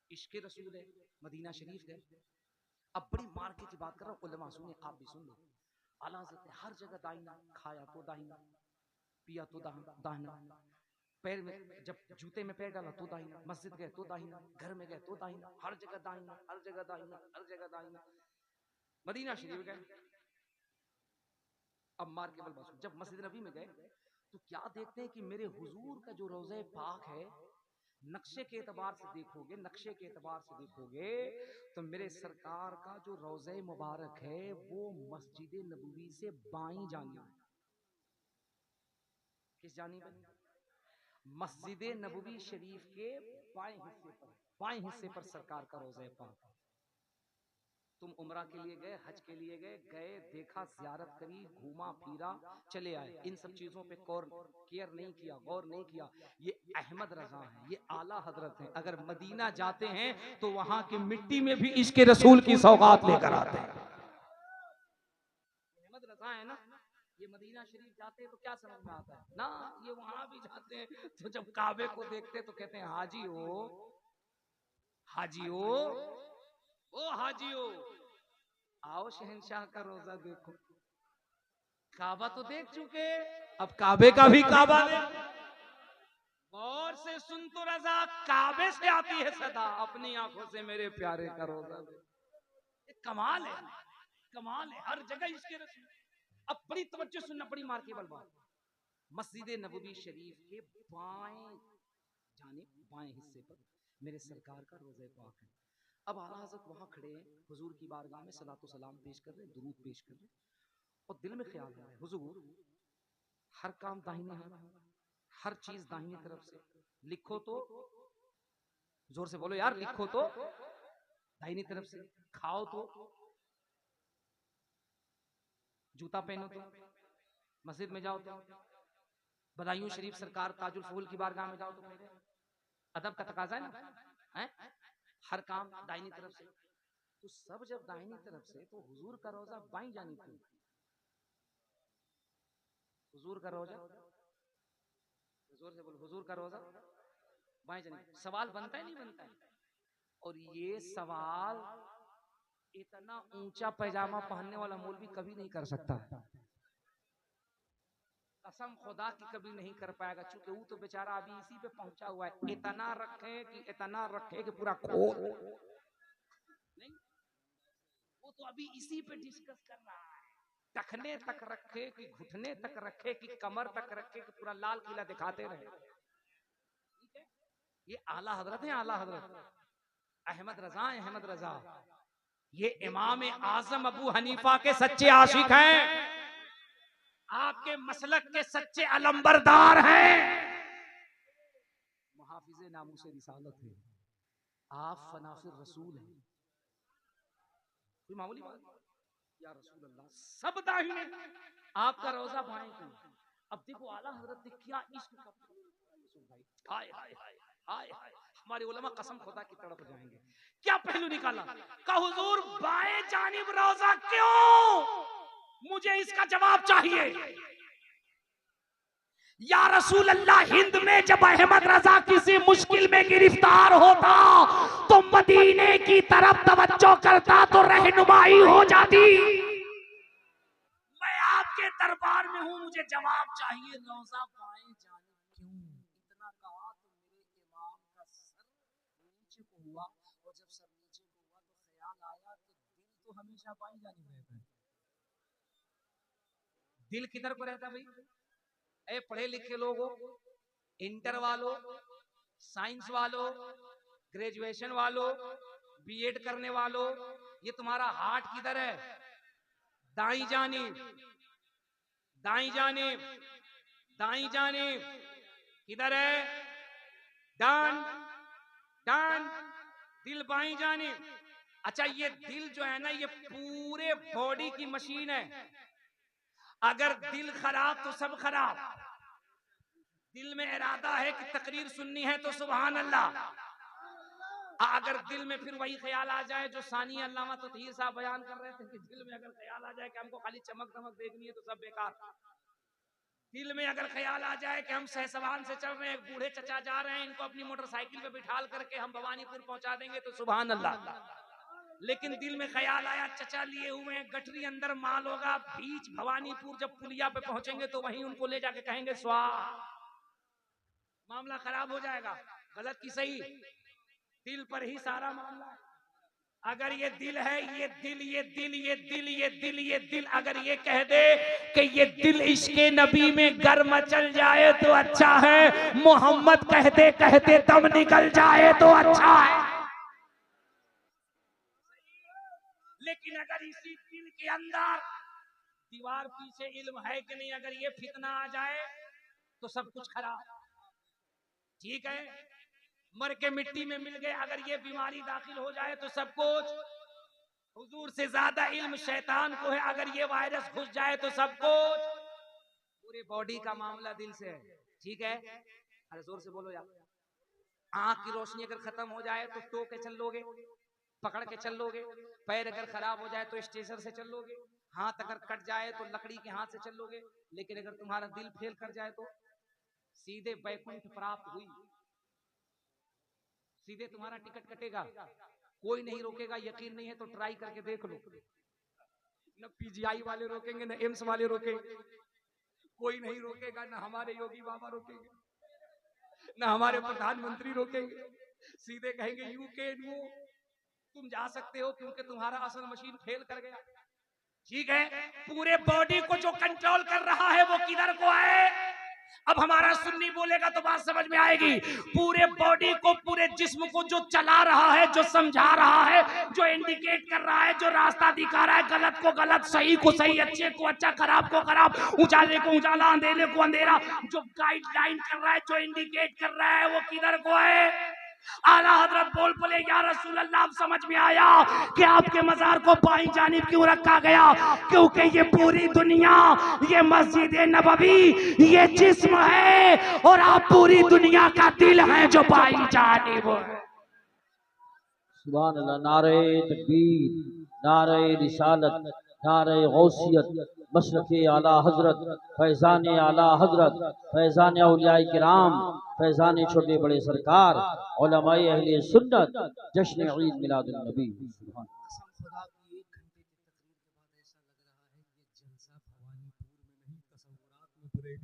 इश्क रसूल है, मदीना शरीफ है। अब बड़ी मार्के की बात कर रहा हूँ, उलमा सुने, आप भी सुन लो। आला हजरत है, हर जगह दाहिना, खाया तो दाहिना, पिया तो दाहिना, पैर में जब जूते में पैर डाला तो दाहिना, मस्जिद गए तो दाहिना, घर में गए तो दाहिना, हर जगह दाहिना, हर जगह दाहिना, हर जगह दाहिना। मदीना शरीफ गए, अब मार के बल, जब मस्जिद नबी में गए तो क्या देखते हैं कि मेरे हुजूर का जो रोज़े पाक है, नक्शे के एतबार से देखोगे, नक्शे के एतबार से देखोगे तो मेरे सरकार का जो रोज़े मुबारक है वो मस्जिद नबवी से बाईं जानिब, किस जानिब है? मस्जिद नबवी शरीफ के बाएं हिस्से पर सरकार का रोज़े पाक। तुम उम्रा के लिए गए, हज के लिए गए, देखा, ज़ियारत करी, घूमा फिरा, चले आए, इन सब चीजों पे केयर नहीं किया, गौर नहीं किया। ये अहमद रजा है, ये आला हजरत हैं। अगर मदीना जाते हैं तो वहां की मिट्टी में भी इश्क रसूल की सौगात लेकर आते हैं। अहमद रजा है ना, ये मदीना शरीफ जाते हैं तो क्या समझ में आता है ना, ये वहां भी जाते हैं तो जब काबे को देखते तो कहते हैं हाजी हो, हाजी हो, ओ हाजियो, आओ शहंशाह का रोजा देखो। काबा तो देख चुके, अब काबे का भी काबा देख। गौर से सुन तो रजा, काबे से आती है सदा, अपनी आंखों से मेरे प्यारे का रोजा देख। कमाल है, कमाल है, हर जगह इसके रसूल। अब बड़ी तवज्जो सुनना, बड़ी मार के बलवा। मस्जिद नबवी शरीफ के बाएं जानिब बाएं हिस्से पर मेरे सरकार का रोज़े पाक है। अब आला हज़रत वहां खड़े हैं, हुजूर की बारगाह में सलातो सलाम पेश कर रहे हैं, दुरूद पेश कर रहे हैं, और दिल में ख्याल आ रहा है हुजूर हर काम दाहिने हाथ, हर चीज दाहिनी तरफ से, लिखो तो जोर से बोलो यार, लिखो तो दाहिनी तरफ से, खाओ तो, जूता पहनो तो, मस्जिद में जाओ तो, बदायूं शरीफ सरकार ताजुल फूल की बारगाह में जाओ तो, अदब का तकाजा है ना, है? हर काम दाहिनी तरफ से। तो सब जब दाहिनी तरफ से, तो हुजूर का रोजा बाईं जानिब क्यों? हुजूर का रोजा, जोर से बोलो, हुजूर का रोजा बाएं जानिब। सवाल बनता है नहीं बनता है? और ये सवाल इतना ऊंचा पैजामा पहनने वाला मौलवी कभी नहीं कर सकता, कसम खुदा की कभी नहीं कर पाएगा, क्योंकि वो तो बेचारा अभी इसी पे पहुंचा हुआ है। इतना रखे कि पूरा खोल नहीं, वो तो अभी इसी पे डिस्कस कर रहा है। टखने तक रखे कि घुटने तक रखे कि कमर तक रखे कि पूरा लाल किला दिखाते रहे। ठीक है, ये आला हजरत है, आला हजरत अहमद रजा, ये इमाम आजम अबू हनीफा के सच्चे आशिक हैं, आपके मसलक के सच्चे अलंबरदार हैं, मुहाफिज़े नामूसे रिसालत है, आप फनाफिर रसूल हैं। कोई मामूली बात या रसूल अल्लाह, सब दाहिने, आपका रोजा बाएं क्यों? अब देखो आला हजरत ने क्या इश्क का, हाय हाय हाय हाय हाय, हमारे उलमा कसम खुदा की तड़प जाएंगे। क्या पहलू निकाला का हुजूर बाएं जानिब रोजा क्यों? मुझे इसका जवाब चाहिए। या रसूल अल्लाह, हिंद में जब अहमद रजा किसी मुश्किल में गिरफ्तार होता तो मदीने की तरफ तवज्जो करता तो रहनुमाई हो जाती। मैं आपके दरबार में हूं, मुझे जवाब चाहिए, रोजा बाएं जानिब क्यों? इतना कहा तो मेरे इमाम का सर नीचे को हुआ, और जब सर नीचे को हुआ तो ख्याल आया कि दिल तो हमेशा बाएं जानिब रहता है। दिल किधर को रहता भाई? ए पढ़े लिखे लोगों, इंटर वालों, साइंस वालों, ग्रेजुएशन वालों, बीएड करने वालों, ये तुम्हारा हार्ट किधर है? दाईं जानिब, दाईं जानिब, दाईं जानिब किधर है? डान डान, दिल बाईं जानिब। अच्छा, ये दिल जो है ना, ये पूरे बॉडी की मशीन है। अगर दिल खराब तो सब खराब। दिल में इरादा है कि तकरीर सुननी है तो सुभान अल्लाह, अगर दिल में फिर वही ख्याल आ जाए जो सानी अल्लामा तौहीर साहब बयान कर रहे थे कि दिल में अगर ख्याल आ जाए कि हमको खाली चमक दमक देखनी है तो सब बेकार। दिल में अगर ख्याल आ जाए कि हम सहसवान से चल रहे हैं, एक बूढ़े चचा जा रहे हैं, इनको अपनी मोटरसाइकिल पे बिठाल करके हम भवानीपुर पहुंचा देंगे तो सुभान अल्लाह। लेकिन दिल में ख्याल आया चचा लिए हुए हैं, गठरी अंदर माल होगा, बीच भवानीपुर जब पुलिया पे पहुंचेंगे तो वहीं उनको ले जाके कहेंगे स्वाहा, मामला खराब हो जाएगा। गलत की सही, दिल पर ही सारा मामला है। अगर ये दिल है, ये दिल, ये दिल, ये दिल, ये दिल, ये दिल, अगर ये कह दे कि ये दिल इश्के नबी में गर मचल जाए तो अच्छा है, मोहम्मद कहते कहते दम निकल जाए तो अच्छा है। लेकिन अगर इसी दिल के अंदर दीवार पीछे इल्म है कि नहीं, अगर ये फितना आ जाए तो सब कुछ खराब। ठीक है, मर के मिट्टी में मिल गए, अगर ये बीमारी दाखिल हो जाए तो सब कुछ। हुजूर से ज्यादा इल्म शैतान को है, अगर ये वायरस घुस जाए तो सब कुछ। पूरे बॉडी का मामला दिल से है। ठीक है, अरे जोर से बोलो यार। आंख की रोशनी अगर खत्म हो जाए तो टो के चल लोगे, पकड़ के चल लोगे। पैर अगर खराब हो जाए तो स्टेशन से चल लोगे। हाथ अगर कट जाए तो लकड़ी के हाथ से चल लोगे। लेकिन अगर तुम्हारा दिल फेल कर जाए तो सीधे बैकुंठ प्राप्त हुई, सीधे तुम्हारा टिकट कटेगा, कोई नहीं रोकेगा। यकीन नहीं है तो ट्राई करके देख लो, न पीजीआई वाले रोकेंगे, न एम्स वाले रोकेंगे, कोई नहीं रोकेगा। न हमारे योगी बाबा रोकेंगे, न हमारे प्रधानमंत्री रोकेंगे। सीधे कहेंगे यू कैन गो, तुम जा सकते हो, क्योंकि तुम्हारा असल मशीन फेल कर गया। ठीक है, पूरे बॉडी को जो कंट्रोल कर रहा है वो किधर को है? अब हमारा सुन्नी बोलेगा तो बात समझ में आएगी। पूरे बॉडी को, पूरे जिस्म को जो चला रहा है, जो समझा रहा है, जो इंडिकेट कर रहा है, जो रास्ता दिखा रहा है, गलत को गलत, सही को सही, अच्छे को अच्छा, खराब को खराब, उजाले को उजाला, अंधेरे को अंधेरा, जो गाइडलाइन कर रहा है, जो इंडिकेट कर रहा है, वो किधर को है? आला हजरत बोल पड़े, या रसूल अल्लाह, अब समझ में आया कि आपके मजार को बाईं जानिब क्यों रखा गया, क्योंकि ये पूरी दुनिया, ये मस्जिद नबवी, ये जिस्म है और आप पूरी दुनिया का दिल हैं जो बाईं जानिब है। सुभान अल्लाह। नारे तकबीर, नारे रिसालत, नारे गौसियत, मशरक़े आला हजरत, फैज़ान आला हजरत, फैज़ान औलियाए किराम, फैज़ान छोटे बड़े सरकार, उलमाए अहले सुन्नत, जश्न ईद मिलादुन नबी। सुभान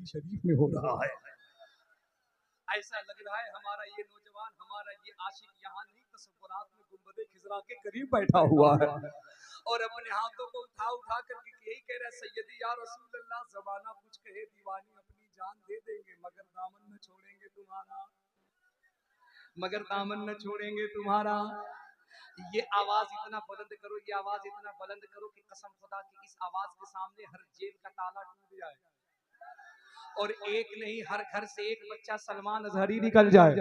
शरीफ में हो रहा है। ऐसा लग रहा है हमारा ये नौजवान, हमारा ये आशिक यहाँ नहीं, तसव्वुरात में गुंबदे खिजरा के करीब बैठा हुआ है और अपने हाथों को उठा उठा करके यही कह रहा है, सैयदी या रसूल अल्लाह, ज़माना कुछ कहे, दीवानी अपनी जान दे देंगे, मगर दामन न छोड़ेंगे तुम्हारा, मगर दामन न छोड़ेंगे तुम्हारा। ये आवाज इतना बुलंद करो, ये आवाज इतना बुलंद करो कि कसम खुदा की इस आवाज के सामने हर जेल का ताला टूट जाए और एक नहीं, हर घर से एक बच्चा सलमान अजहरी निकल जाए।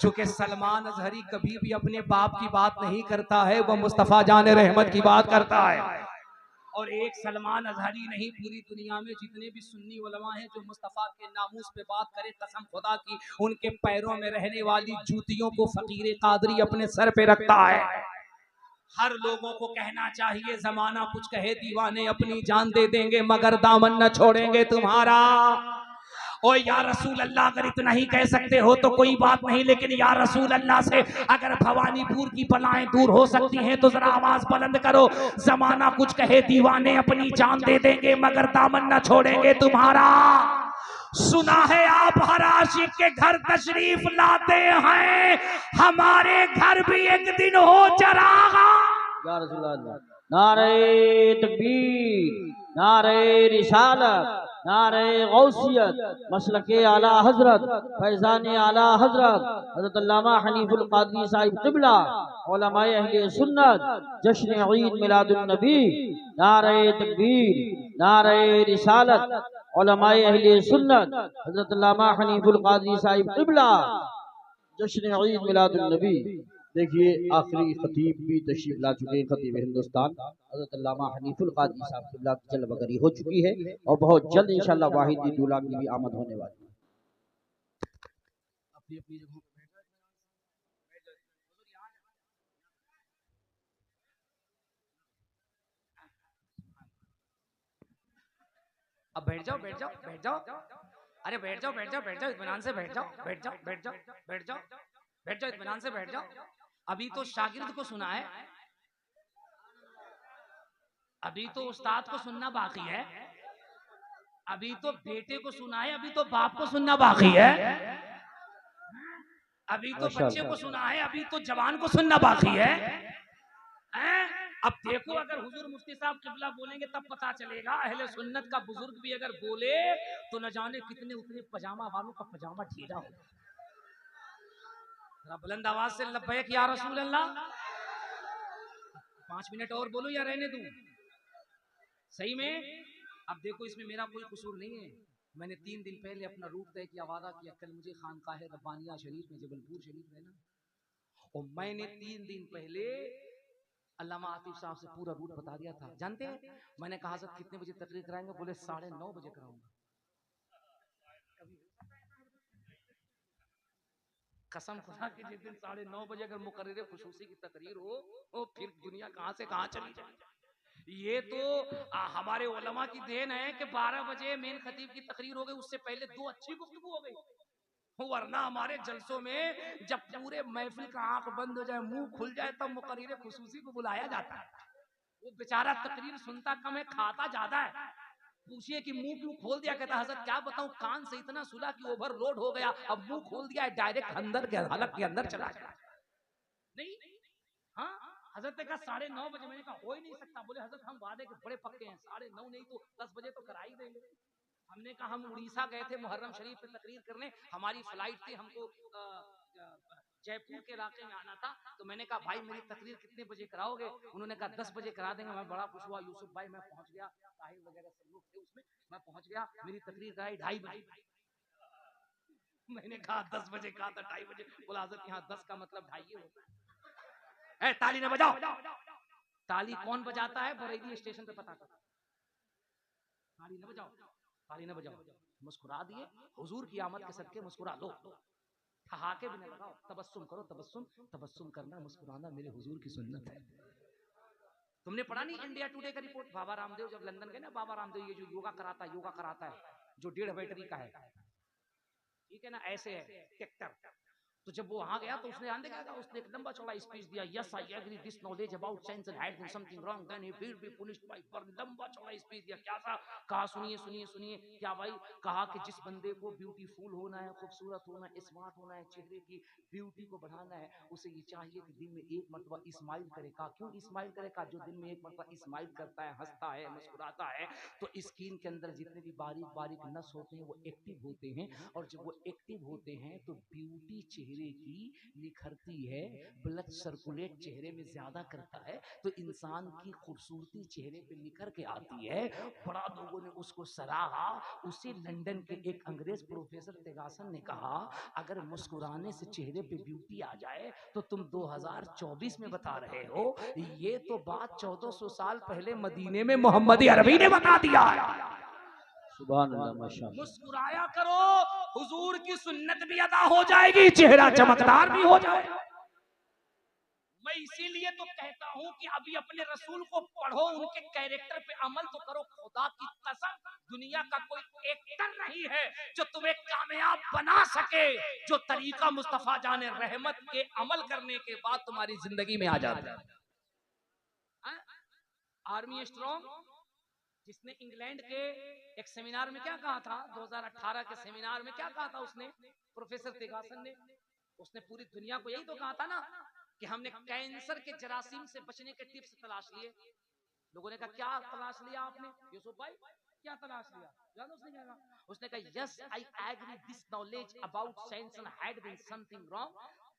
चूंकि सलमान अजहरी कभी भी अपने बाप की बात नहीं करता है, वह मुस्तफा जान रहमत की बात करता है। और एक सलमान अजहरी नहीं, पूरी दुनिया में जितने भी सुन्नी उलमा हैं जो मुस्तफा के नामूस पे बात करे, कसम खुदा की उनके पैरों में रहने वाली जूतियों को फकीर कादरी अपने सर पे रखता है। हर लोगों को कहना चाहिए, जमाना कुछ कहे, दीवाने अपनी जान दे देंगे, मगर दामन न छोड़ेंगे तुम्हारा। ओ या रसूल अल्लाह, अगर इतना ही कह सकते हो तो कोई बात नहीं, लेकिन या रसूल अल्लाह से अगर भवानीपुर की बलाएं दूर हो सकती हैं तो जरा आवाज बुलंद करो, जमाना कुछ कहे, दीवाने अपनी जान दे देंगे, मगर दामन न छोड़ेंगे तुम्हारा। सुना है आप हर आशिक के घर तशरीफ लाते हैं, हमारे घर भी एक दिन हो चरागा। या रसूल अल्लाह। नारे तकबीर, नारे रिसालत, नारे गौसियत, मसलके आला हजरत, फैज़ान आला हजरत, हजरत अल्लामा हनीफुल कादरी साहिब क़िबला, उलमाए अहले सुन्नत, जश्न ईद मिलादुन नबी। नारे तकबीर, नारे रिसालत, उलमाए अहले सुन्नत, हजरत अल्लामा हनीफुल कादरी साहिब क़िबला, जश्न ईद मिलादुन नबी। देखिए आखिरी खतीब भी तशरीफ ला चुके हैं, खतीब हिंदुस्तान हज़रत अल्लामा हनीफुल कादरी साहब क़िबला की जलवगरी हो चुकी है और बहुत जल्द इंशाअल्लाह वाहिदी दूल्हा की भी आमद होने वाली है। अपनी अपनी जगहों पर अब बैठ जाओ, बैठ जाओ, बैठ जाओ, अरे बैठ जाओ, बैठ जाओ, बैठ जाओ, इत्मीनान से बैठ जाओ, बैठ जाओ, बैठ जाओ, बैठ जाओ, बैठ जाओ, इत्मीनान से बैठ जाओ। अभी तो शागिर्द को सुना है, अभी तो उस्ताद को सुनना बाकी है, अभी तो बेटे को सुना है, अभी तो बाप को सुनना बाकी है, अभी तो बच्चे को सुना है, अभी तो जवान को सुनना बाकी है। अब देखो, अगर हुजूर मुफ्ती साहब क़िबला बोलेंगे तब पता चलेगा, अहले सुन्नत का बुजुर्ग भी अगर बोले तो न जाने कितने उतने पजामा वालों का पजामा ढीला हो। बुलंद आवाज से लब्बैक या रसूल अल्लाह। 5 मिनट और बोलो या रहने दूं? सही में अब देखो, इसमें मेरा कोई कसूर नहीं है। मैंने 3 दिन पहले अपना रूट तय किया, वादा किया कल मुझे खानकाह रब्बानिया शरीफ में जबलपुर शरीफ रहना, और मैंने 3 दिन पहले अल्लामा आतिफ साहब से पूरा रूट बता दिया था। जानते हैं मैंने कहा सर कितने बजे तकरीर कराएंगे? बोले 9:30 बजे कराऊंगा। कसम खुदा की जिस दिन 9:30 बजे अगर मुकर्रिर खुसूसी की तकरीर हो तो फिर दुनिया कहां से कहां चली जाए। ये तो हमारे उलमा की देन है कि 12 बजे मेन खतीब की तकरीर हो गई, उससे पहले 2 अच्छी गुफ्तगू हो गई। वरना हमारे जलसों में जब पूरे महफिल का आंख बंद हो जाए, मुंह खुल जाए, तब मुकर्रिर खुसूसी को बुलाया जाता है। वो बेचारा तकरीर सुनता कम है, खाता ज्यादा है। पूछिए कि मुंह क्यों खोल दिया? कहता हज़रत क्या बताऊं, कान से इतना सुना कि ओवरलोड हो गया, अब मुंह खोल दिया, डायरेक्ट अंदर के हलक के अंदर चला गया। नहीं हाँ, हजरत ने कहा 9:30 बजे। मैंने कहा हो ही नहीं सकता। बोले हजरत हम वादे के बड़े पक्के हैं, 9:30 नहीं तो 10 बजे तो करा ही देंगे। हमने कहा हम उड़ीसा गए थे मुहर्रम शरीफ पे तकरीर करने, हमारी फ्लाइट थी, हमको जयपुर के इलाके में आना था। तो मैंने कहा भाई मेरी तकरीर कितने बजे कराओगे? उन्होंने कहा 10 बजे करा देंगे। मैं बड़ा खुश हुआ, यूसुफ भाई मैं पहुंच गया, ताहिर वगैरह सब लोग थे उसमें, मैं पहुंच गया, मेरी तकरीर कराई 2:30 बजे। मैंने कहा 10 बजे कहा था 2:30 बजे। बोला हजरत यहाँ 10 का मतलब 2:30 होता है। ताली न बजाओ। ताली कौन बजाता है? बरेली स्टेशन पे पता कर। ताली न बजाओ, ताली न बजाओ। मुस्कुरा दिए, हुजूर की आमद के सदके मुस्कुरा लो, ठहाके भी न लगाओ, तबस्सुम करो। तबस्सुम करना, मुस्कुराना मेरे हुजूर की सुन्नत है। तुमने पढ़ा नहीं इंडिया टुडे का रिपोर्ट? बाबा रामदेव जब लंदन गए ना, बाबा रामदेव ये जो योगा कराता है, जो 1.5 बैटरी का है, ठीक है ना, ऐसे है ट्रैक्टर। तो जब वो वहां गया तो उसने आंदे क्या, उसने एक लंबा चौड़ा स्पीच दिया। Yes I agree this knowledge about science and had been something wrong then he will be punished by burn. लंबा चौड़ा स्पीच दिया। क्या था? कहा सुनिए क्या भाई? कहा कि जिस बंदे को ब्यूटीफुल होना है, खूबसूरत होना है, स्मार्ट होना है, चेहरे की ब्यूटी को बढ़ाना है, उसे ये चाहिए कि दिन में एक मरतबा स्माइल करे। कहा क्यों स्माइल करे? कहा जो दिन में एक मरतबा स्माइल करता है, हंसता है, मुस्कुराता है, तो स्किन के अंदर जितने भी बारीक बारीक नस होते हैं वो एक्टिव होते हैं, और जब वो एक्टिव होते हैं तो ब्यूटी चेहरे की निखरती है, ब्लड सर्कुलेट चेहरे में ज्यादा करता है, तो इंसान की खूबसूरती चेहरे पे निखर के आती है। बड़ा लोगों ने उसको सराहा। उसी लंदन के एक अंग्रेज प्रोफेसर तेगासन ने कहा अगर मुस्कुराने से चेहरे पे ब्यूटी आ जाए तो तुम 2024 में बता रहे हो, ये तो बात 1400 साल पहले मदीने में मोहम्मद अरबी ने बता दिया है। सुभान अल्लाह, माशाअल्लाह। मुस्कुराया करो, हुजूर की सुन्नत भी अदा हो जाएगी, चेहरा चमकदार भी हो जाएगा। मैं इसीलिए तो कहता हूं कि अभी अपने रसूल को पढ़ो, उनके कैरेक्टर पे अमल तो करो। खुदा की कसम दुनिया का कोई एक्टर नहीं है जो तुम्हें कामयाब बना सके जो तरीका मुस्तफा जाने रहमत के अमल करने के बाद तुम्हारी जिंदगी में आ जाता है। आर्मी स्ट्रॉन्ग, जिसने इंग्लैंड के एक सेमिनार में क्या कहा था, 2018 के सेमिनार में क्या कहा था उसने, प्रोफेसर तेगासन ने, उसने पूरी दुनिया को यही तो कहा था ना कि हमने कैंसर के जरासीम से बचने के टिप्स तलाश लिए। लोगों ने कहा क्या तलाश लिया आपने यूसुफ भाई, क्या तलाश लिया? जानो उसने क्या कहा? उसने कहा yes I agree this knowledge about science and had been something wrong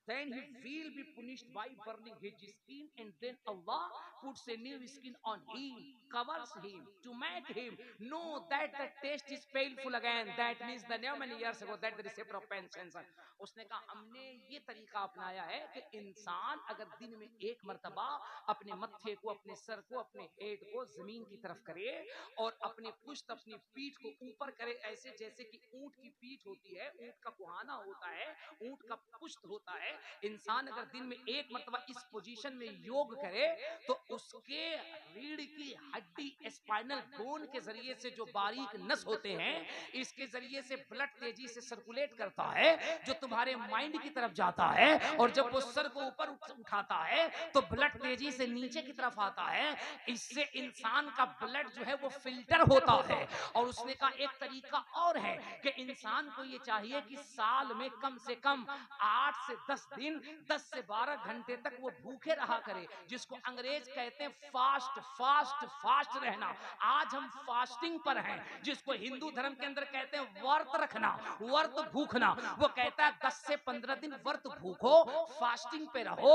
then he will be punished by burning his skin, and then Allah puts a new skin on him, covers him to make him know that the taste is painful again. That means the new many years ago that the receptor of pain sensor. उसने कहा हमने ये तरीका अपनाया है कि इंसान अगर दिन में एक मर्तबा अपने मत्थे को, अपने सर को, अपने हेड को जमीन की तरफ करे और अपने पुश्त, अपनी पीठ को ऊपर करे, ऐसे जैसे कि ऊंट की पीठ होती है, ऊंट का कुहाना होता है, ऊंट का पुश्त होता है। इंसान अगर दिन में एक मर्तबा इस पोजीशन में योग करे तो उसके रीढ़ की हड्डी, स्पाइनल बोन के जरिए से जो बारीक नस होते हैं, इसके जरिए से ब्लड तेजी से सर्कुलेट करता है जो तुम्हारे माइंड की तरफ जाता है, और जब वो सर को ऊपर उठाता है तो ब्लड तेजी से नीचे की तरफ आता है। इससे इंसान का ब्लड जो है वो फिल्टर होता है। और उसने कहा एक तरीका और है कि इंसान को ये चाहिए कि साल में कम से कम 8 से 10 दिन, 10 से 12 घंटे तक वो भूखे रहा करे, जिसको अंग्रेज कहते हैं फास्ट। फास्ट फास्ट रहना। आज हम फास्टिंग पर हैं, जिसको हिंदू धर्म के अंदर कहते हैं व्रत रखना, व्रत भूखना। वो कहता है 10 से 15 दिन व्रत भूखो, फास्टिंग पे रहो,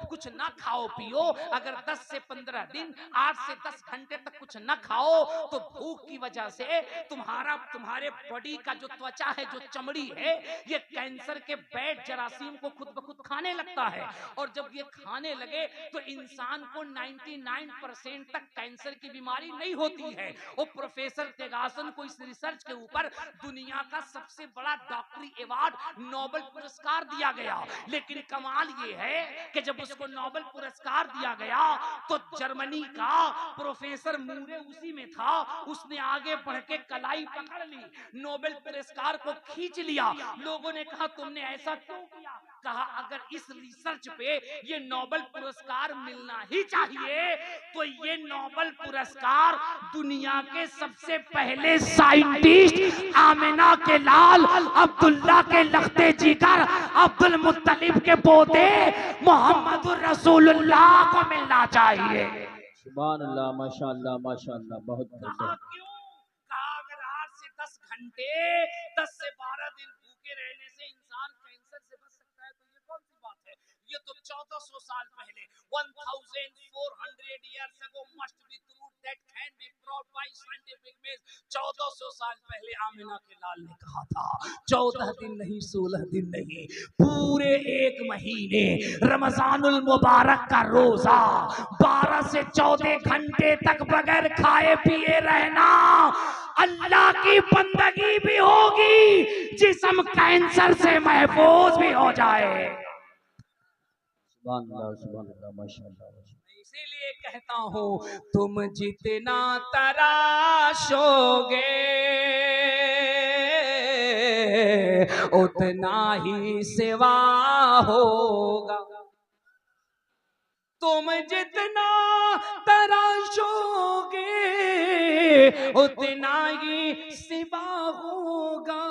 कुछ ना खाओ पियो। अगर 10 से 15 दिन 8 से 10 घंटे तक कुछ ना खाओ तो भूख की वजह से तुम्हारे बॉडी का जो त्वचा है, जो चमड़ी है, ये कैंसर के बैड जरासीम को खुद ब खुद खाने लगता है। और जब ये खाने लगे तो इंसान को 99% तक कैंसर की बीमारी नहीं होती है। और प्रोफेसर तेगासन को इस रिसर्च के ऊपर दुनिया का सबसे बड़ा डॉक्टरी अवार्ड, नोबेल पुरस्कार दिया गया। लेकिन कमाल ये है कि जब उसको नोबेल पुरस्कार दिया गया तो जर्मनी का प्रोफेसर मूरे उसी में था। उसने आगे बढ़ के कलाई पकड़ ली, नोबेल पुरस्कार को खींच लिया। लोगों ने कहा तुमने ऐसा क्यों किया? कहा अगर इस रिसर्च पे ये नोबेल पुरस्कार मिलना ही चाहिए तो ये नोबेल पुरस्कार दुनिया के सबसे पहले साइंटिस्ट आमिना के लाल अब्दुल्ला के लखते जिगर अब्दुल मुत्तलिब के पोते मोहम्मद रसूलुल्लाह को मिलना चाहिए। सुभान अल्लाह, माशाअल्लाह माशाअल्लाह, बहुत कहा क्यों? कहा अगर 8 से 10 घंटे 10 से 12 दिन भूखे रहने से इंसान कैंसर से बच सकता है तो ये कौन सी बात है? ये तो 1400 साल पहले 1400 years ago must be true that can be proved by scientific means 1400 साल पहले आमिना के लाल ने कहा था। 14 दिन नहीं 16 दिन नहीं पूरे 1 महीने रमजानुल मुबारक का रोजा 12 से 14 घंटे तक बगैर खाए पिए रहना अल्लाह की बंदगी भी होगी, जिस्म कैंसर से महफूज भी हो जाए। सुभान अल्लाह माशाअल्लाह। इसीलिए कहता हूँ तुम जितना तराशोगे उतना ही सेवा होगा। तुम जितना तराशोगे उतना ही सिवा होगा।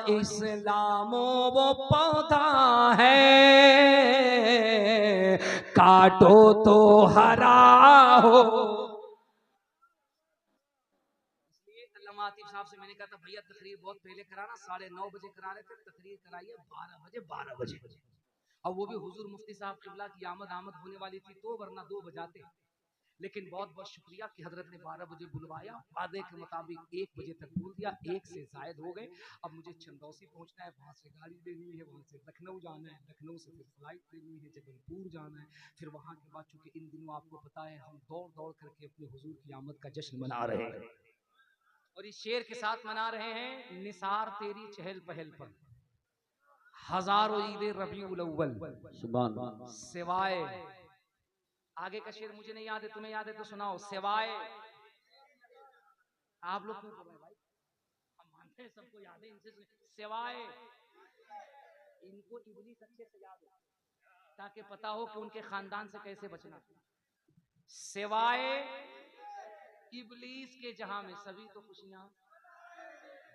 इस्लाम वो पौधा है काटो तो हरा हो। इसलिए अल्लामा आतिफ साहब से मैंने कहा था भैया तकरीर बहुत पहले कराना, 9:30 बजे करा रहे थे, तकरीर कराइए 12 बजे और वो भी हुजूर मुफ्ती साहब किबला की आमद होने वाली थी तो, वरना 2 बजाते। लेकिन बहुत बहुत शुक्रिया कि हजरत ने 12 बजे बुलवाया, वादे के मुताबिक 1 बजे तक बोल दिया, 1 से जायद हो गए। अब मुझे चंदौसी पहुंचना है, वहां से गाड़ी लेनी है, वहां से लखनऊ जाना है, लखनऊ से फिर फ्लाइट लेनी है, जबलपुर जाना है, फिर वहां के बाद चूंकि इन दिनों आपको पता है हम दौड़ करके अपने हुजूर की आमद का जश्न मना रहे हैं और इस शेर के साथ मना रहे हैं, निसार तेरी चहल पहल पर हजारों ईदे रबीउल अव्वल सुभान अल्लाह। सिवाय, आगे का शेर मुझे नहीं याद है, तुम्हें याद है तो सुनाओ। सिवाय, आप लोग क्यों बोल रहे भाई, हम मानते हैं सबको याद है, इनसे सिवाय इनको इब्लीस अच्छे से याद हो ताकि पता हो कि उनके खानदान से कैसे बचना। सिवाय इब्लीस के जहां में सभी तो खुशियां।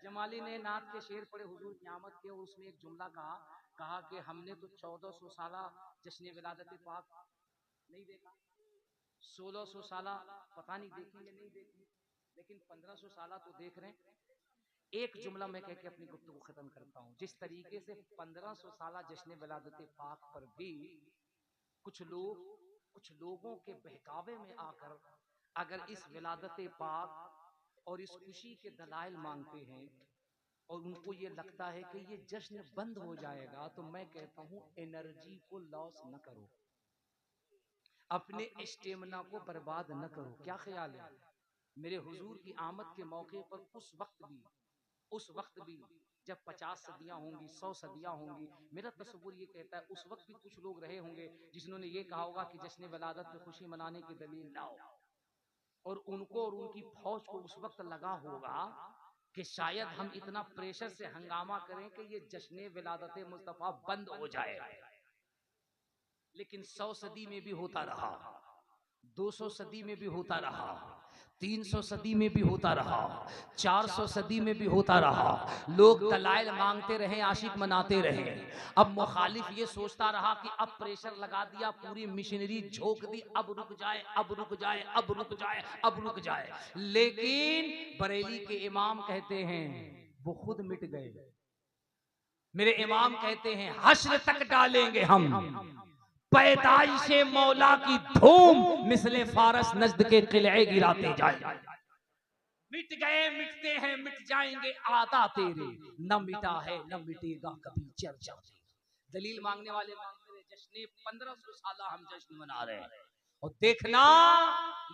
जमाली ने नात के शेर पढ़े हुजूर की आमद के और उसमें एक जुमला कहा कि हमने तो 1400 साला जश्न विलादत पाक नहीं देखा, 1600 साला पता नहीं देखेंगे नहीं देखेंगे, लेकिन 1500 साला तो देख रहे हैं। एक जुमला मैं कह के अपनी गुफ्तगू खत्म करता हूँ। जिस तरीके से 1500 साला जश्न विलादत पाक पर भी कुछ लोगों के बहकावे में आकर अगर इस विलादत पाक और इस खुशी के दलाइल मांगते हैं और उनको ये लगता है कि ये जश्न बंद हो जाएगा, तो मैं कहता हूं एनर्जी को लॉस न करो, अपने स्टेमिना को बर्बाद न करो। क्या ख्याल है? मेरे हुजूर की आमद के मौके पर उस वक्त भी जब 50 सदियां होंगी, 100 सदियां होंगी, मेरा तस्वुर ये कहता है उस वक्त भी कुछ लोग रहे होंगे जिन्होंने ये कहा होगा कि जश्न विलादत में खुशी मनाने की दलील लाओ, और उनको और उनकी फौज को उस वक्त लगा होगा कि शायद हम इतना प्रेशर से हंगामा करें कि ये जश्न विलादत मुस्तफा बंद हो जाए। लेकिन 100 सदी में भी होता रहा, 200 सदी में भी होता रहा, 300 सदी में भी होता रहा, 400 सदी में भी होता रहा। लोग दलाइल मांगते रहे, आशिक मनाते रहे। अब मुखालिफ ये सोचता रहा कि अब प्रेशर लगा दिया, पूरी मिशनरी झोंक दी, अब रुक जाए, अब रुक जाए, अब रुक जाए, अब रुक जाए। लेकिन बरेली के इमाम कहते हैं वो खुद मिट गए। मेरे इमाम कहते हैं हश्र तक डालेंगे हम पैदाइशे मौला की धूम, मिसले फारस नजद के किले गिराते जाए। मिट गए, मिटते हैं, मिट जाएंगे आदा तेरे, न मिटा है न मिटेगा कभी चर्चा। दलील मांगने वाले मांगते रहे जश्न 1500 साल हम जश्न मना रहे हैं, और देखना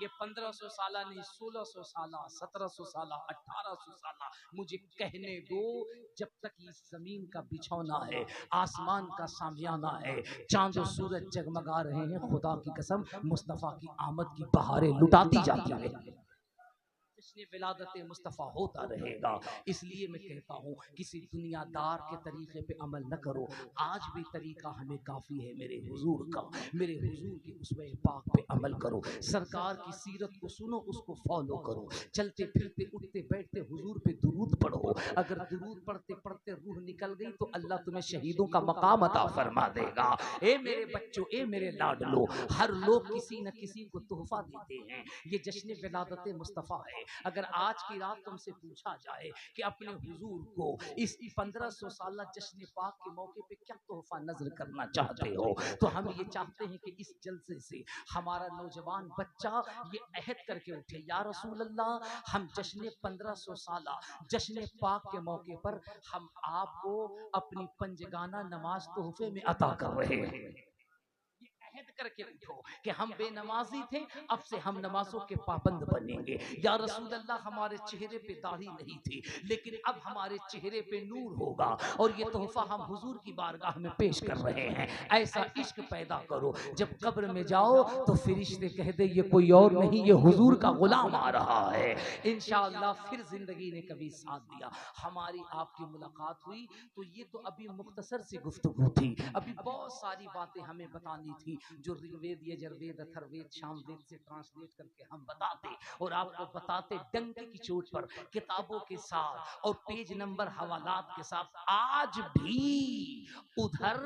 ये 1500 साल नहीं, 1600 साल, 1700 साल, 1800 साल, मुझे कहने दो, जब तक इस जमीन का बिछौना है, आसमान का सामियाना है, चांद और सूरज जगमगा रहे हैं, खुदा की कसम मुस्तफा की आमद की बहारें लुटाती जाती है। जश्न विलादत मुस्तफ़ा होता रहेगा। इसलिए मैं कहता हूँ किसी दुनियादार के तरीके पे अमल न करो। आज भी तरीका हमें काफ़ी है मेरे हुजूर का, मेरे हुजूर के उसवे पाक पे अमल करो। सरकार की सीरत को सुनो, उसको फॉलो करो। चलते फिरते उठते बैठते हुजूर पे दुरूद पढ़ो। अगर दुरूद पढ़ते पढ़ते रूह निकल गई तो अल्लाह तुम्हें शहीदों का मकाम अता फरमा देगा। ए मेरे बच्चों, ए मेरे लाडलो, हर लोग किसी न किसी को तोहफा देते हैं। ये जश्न विलादत मुस्तफ़ा है। अगर आज की रात तुमसे पूछा जाए कि अपने हुजूर को इस 1500 साल जश्न पाक के मौके पे क्या तोहफा नजर करना चाहते हो, तो हम ये चाहते हैं कि इस जलसे से हमारा नौजवान बच्चा ये अहद करके उठे, या रसूल अल्लाह, हम जश्न 1500 साल जश्न पाक के मौके पर हम आपको अपनी पंजगाना नमाज तोहफे में अता कर रहे हैं। अहद करके उठो कि हम बेनमाजी थे, अब से हम नमाजों के पाबंद बनेंगे। या रसूल अल्लाह, हमारे चेहरे पे दाढ़ी नहीं थी, लेकिन अब हमारे चेहरे पे नूर होगा और ये तोहफा हम हुजूर की बारगाह में पेश कर रहे हैं। ऐसा इश्क पैदा करो, जब कब्र में जाओ तो फरिश्ते कह दे ये कोई और नहीं, ये हुजूर का गुलाम आ रहा है। इंशाअल्लाह फिर जिंदगी ने कभी साथ दिया, हमारी आपकी मुलाकात हुई, तो ये तो अभी मुख्तसर सी गुफ्तगू थी। अभी बहुत सारी बातें हमें बतानी थी जो ऋग्वेद, यजुर्वेद, अथर्ववेद, सामवेद से ट्रांसलेट करके हम बताते और आपको बताते डंके की चोट पर किताबों के साथ और पेज नंबर हवालात के साथ। आज भी उधर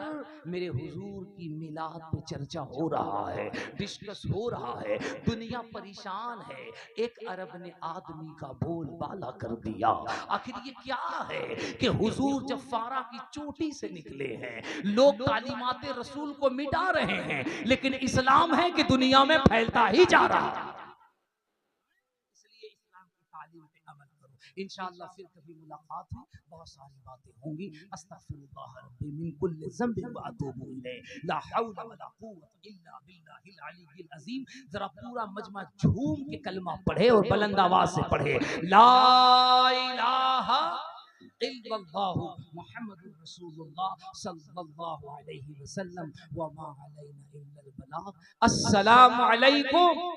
मेरे हुजूर की मिलाद पे चर्चा हो रहा है, डिस्कस हो रहा है, दुनिया परेशान है। एक अरब ने आदमी का बोल बाला कर दिया। आखिर ये क्या है कि हुजूर जब फारा की चोटी से निकले हैं, लोग तालीमाते रसूल को मिटा रहे हैं, लेकिन इस्लाम है कि दुनिया में फैलता ही जा रहा है। इसलिए इस्लाम की तालीम पे अमल करो। इंशाअल्लाह फिर कभी मुलाकात हो, बहुत सारी बातें होंगी। अस्तगफिरुल्लाह रब्बी मिन कुल्लि ज़ंबिन व अतूबु इलैह, ला हौला वला कुव्वता इल्ला बिल्लाहिल अलीय्यिल अज़ीम। जरा पूरा मजमा झूम के कलमा पढ़े और बुलंद आवाज से पढ़े, ला इलाहा इल्लल्लाहु मुहम्मदुर रसूलुल्लाह सल्लल्लाहु अलैहि वसल्लम व मा अलैना इल्लल बलाग। अस्सलामु अलैकुम।